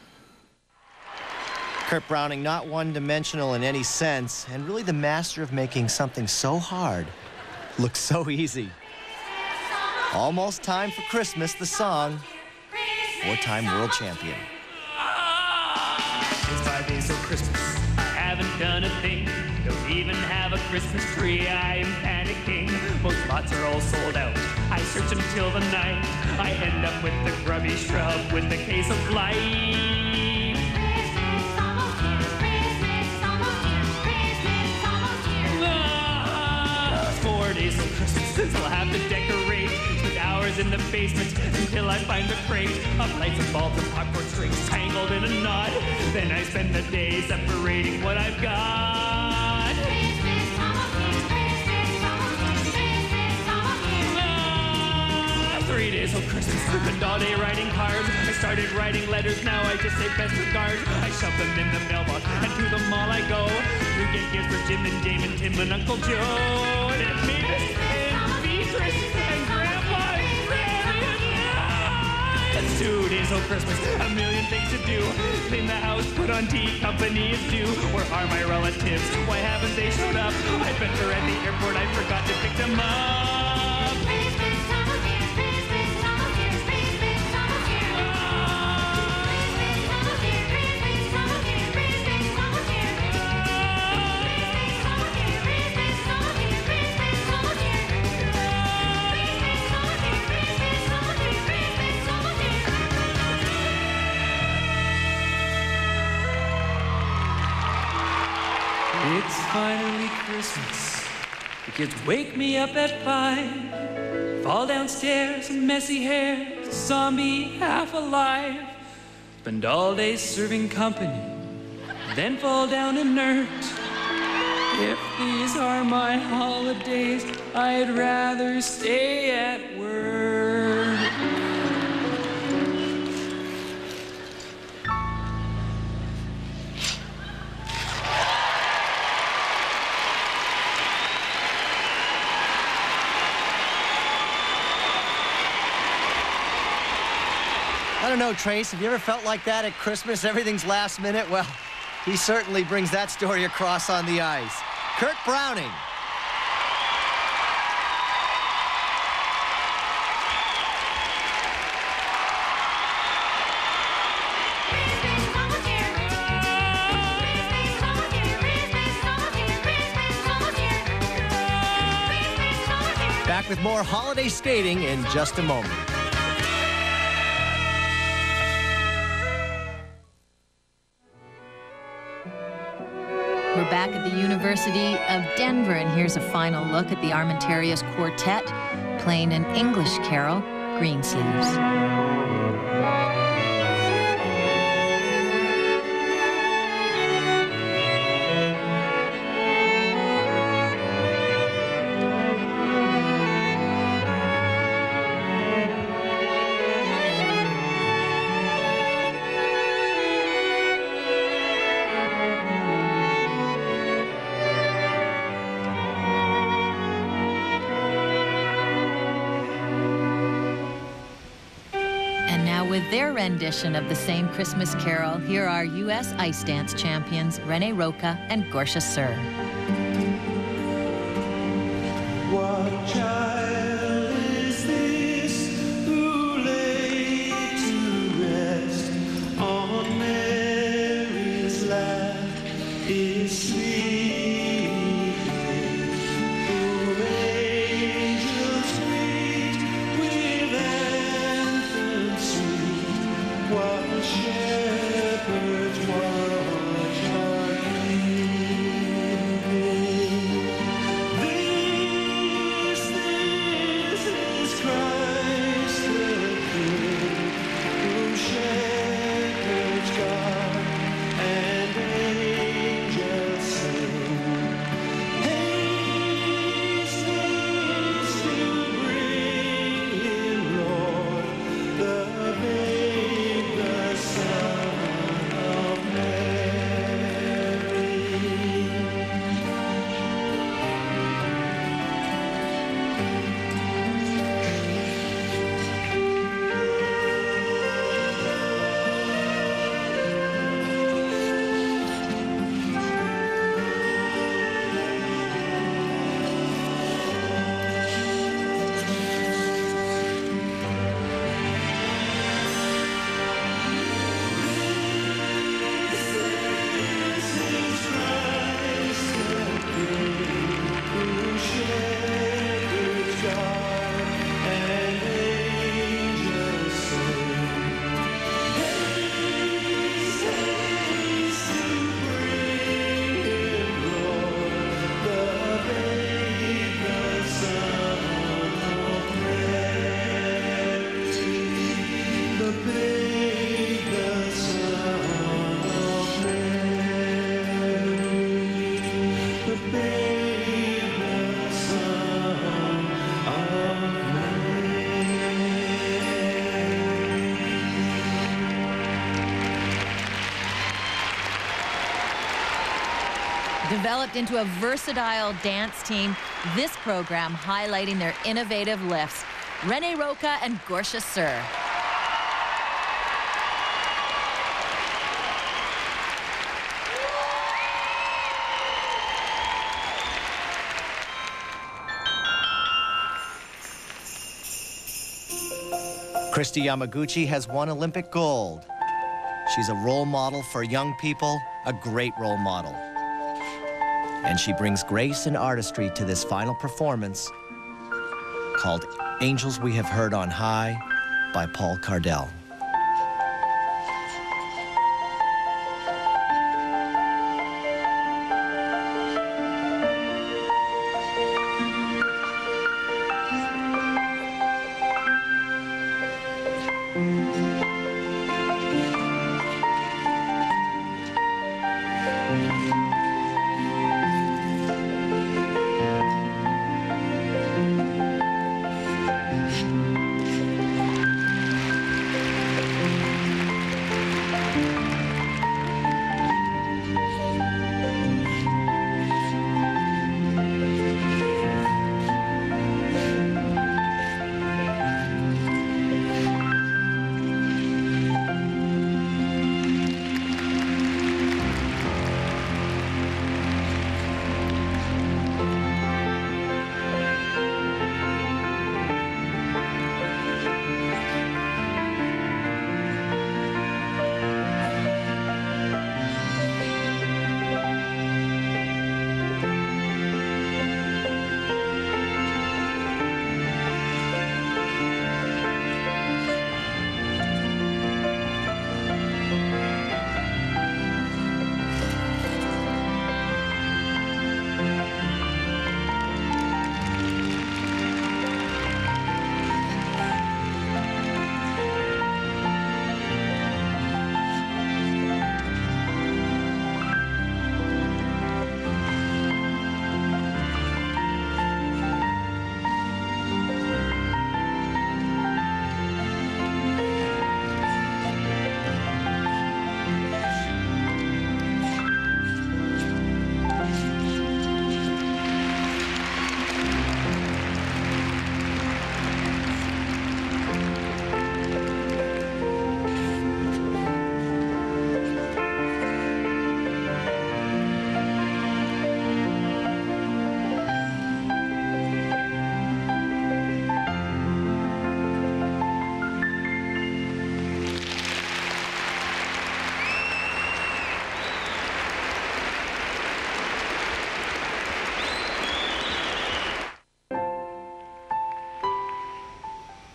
S2: Kurt Browning, not one-dimensional in any sense, and really the master of making something so hard look so easy. Almost Time for Christmas, the song, 4-time world champion.
S14: It's 5 days till Christmas. I haven't done a thing. Don't even have a Christmas tree. I am panicking. Most lots are all sold out. I search until the night. I end up with the grubby shrub with the case of life. Christmas on I'll have to decorate. Spend hours in the basement until I find the crate of lights and bulbs and popcorn strings tangled in a knot. Then I spend the day separating what I've got. 3 days till Christmas, spent all day writing cards. I started writing letters, now I just say best regards. I shove them in the mailbox, and to the mall I go to get gifts for Jim and Dame and Tim and Uncle Joe. And Aunt Mavis and Beatrice and Grandpa and Granny and it's 2 days till Christmas, a million things to do. Clean the house, put on tea, company is due. Where are my relatives? Why haven't they showed up? I bet they're at the airport, I forgot to pick them up.
S15: 'It's finally Christmas. The kids wake me up at 5. Fall downstairs, messy hair, zombie half alive. Spend all day serving company, then fall down inert. If these are my holidays, I'd rather stay at work.
S2: I don't know, Trace, have you ever felt like that at Christmas? Everything's last minute? Well, he certainly brings that story across on the ice. Kurt Browning. Back with more holiday skating in just a moment.
S1: We're back at the University of Denver, and here's a final look at the Armentarius Quartet playing an English carol, Greensleeves. With their rendition of the same Christmas carol, here are U.S. ice dance champions Rene Roca and Gorsha Sir.
S7: What child is this who lay to rest on Mary's lap is sleeping, whom angels greet with anthems sweet, while shepherds watch our keeping. This is Christ the King, whom shepherds guard and angels sing. Haste, haste to bring him, Lord, the babe, the Son
S1: Developed into a versatile dance team, this program highlighting their innovative lifts. Rene Roca and Gorsha Sir.
S2: Christy Yamaguchi has won Olympic gold. She's a role model for young people, a great role model. And she brings grace and artistry to this final performance called Angels We Have Heard on High by Paul Cardell.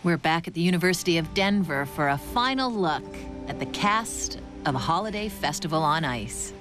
S1: We're back at the University of Denver for a final look at the cast of a holiday festival on ice.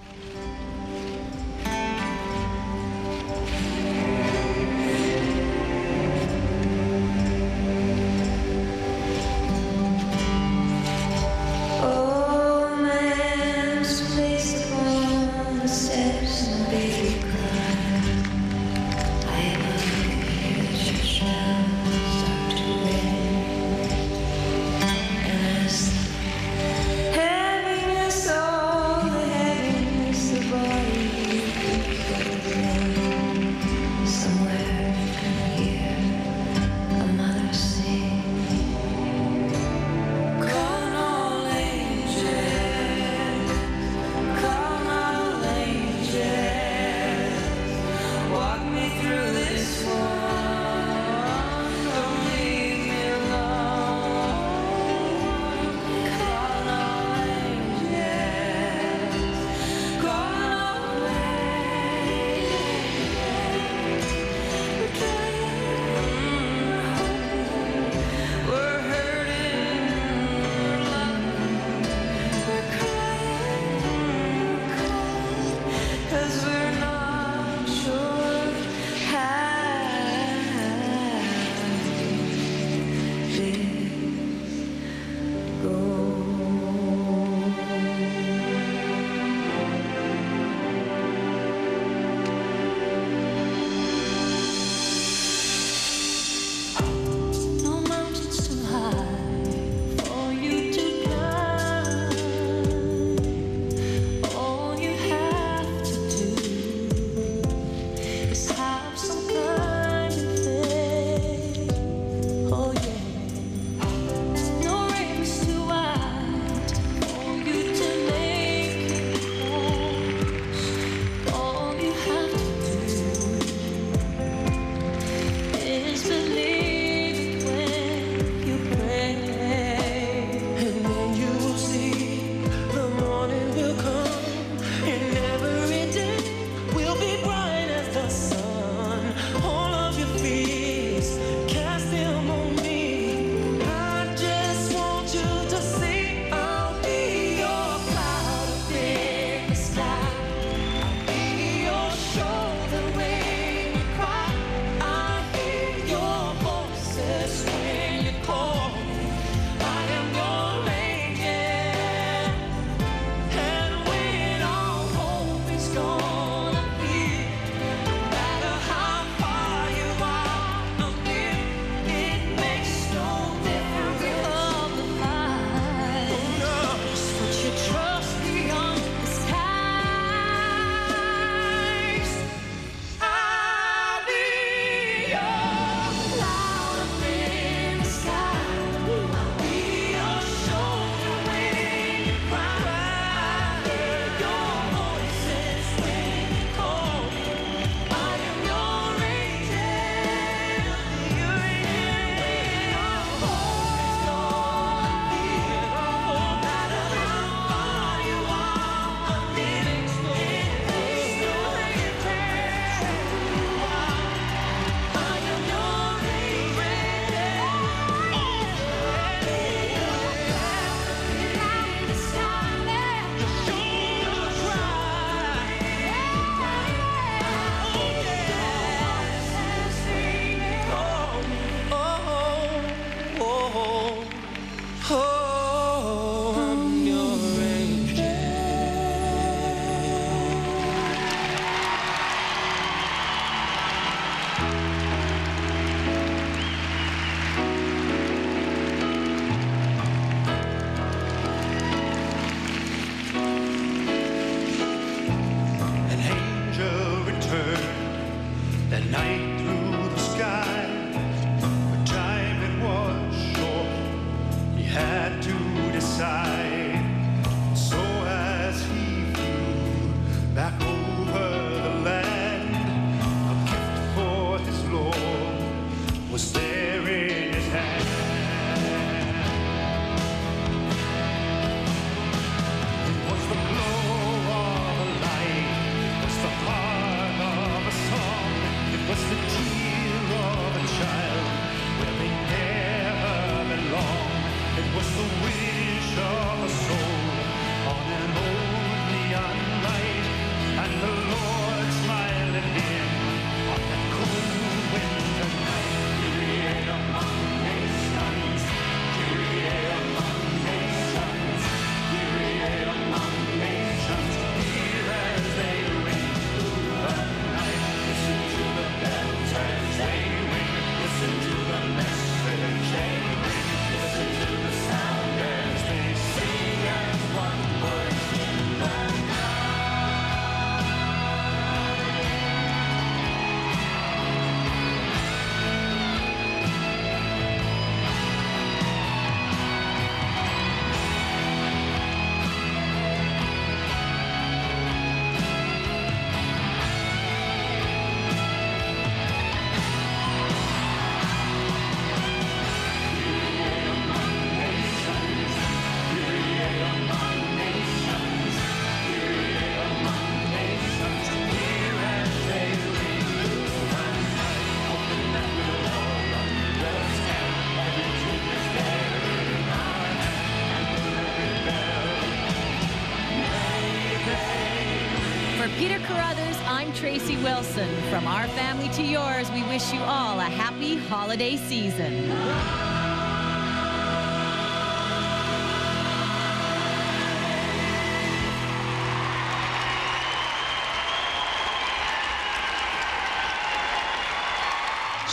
S1: Peter Carruthers, I'm Tracy Wilson. From our family to yours, we wish you all a happy holiday season.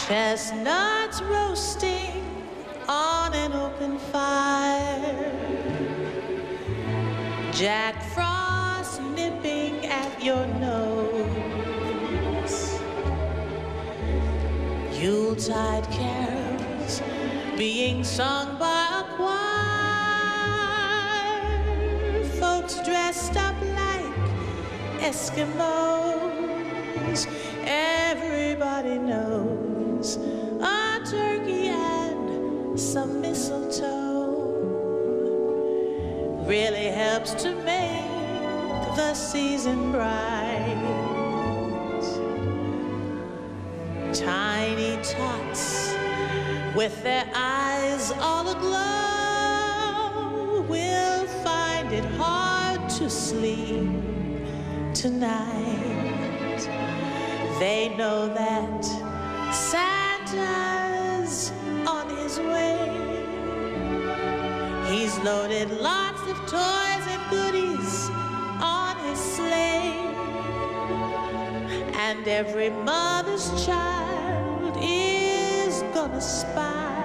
S16: Chestnuts roasting on an open fire, Jack Frost nipping at your nose, Yuletide carols being sung by a choir, folks dressed up like Eskimos, everybody knows a turkey and some mistletoe really helps to make the season bright. Tiny tots with their eyes all aglow will find it hard to sleep tonight. They know that Santa's on his way. He's loaded lots of toys and goodies on his sleigh. And every mother's child is gonna spy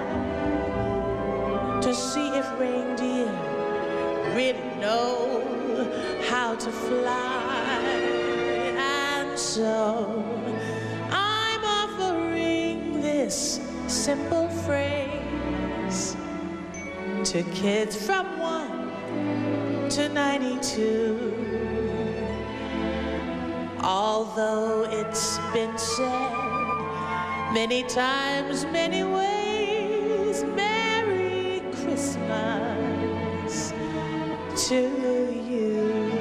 S16: to see if reindeer really know how to fly. And so I'm offering this simple phrase to kids from 1 to 92. Although it's been said many times, many ways, Merry Christmas to you.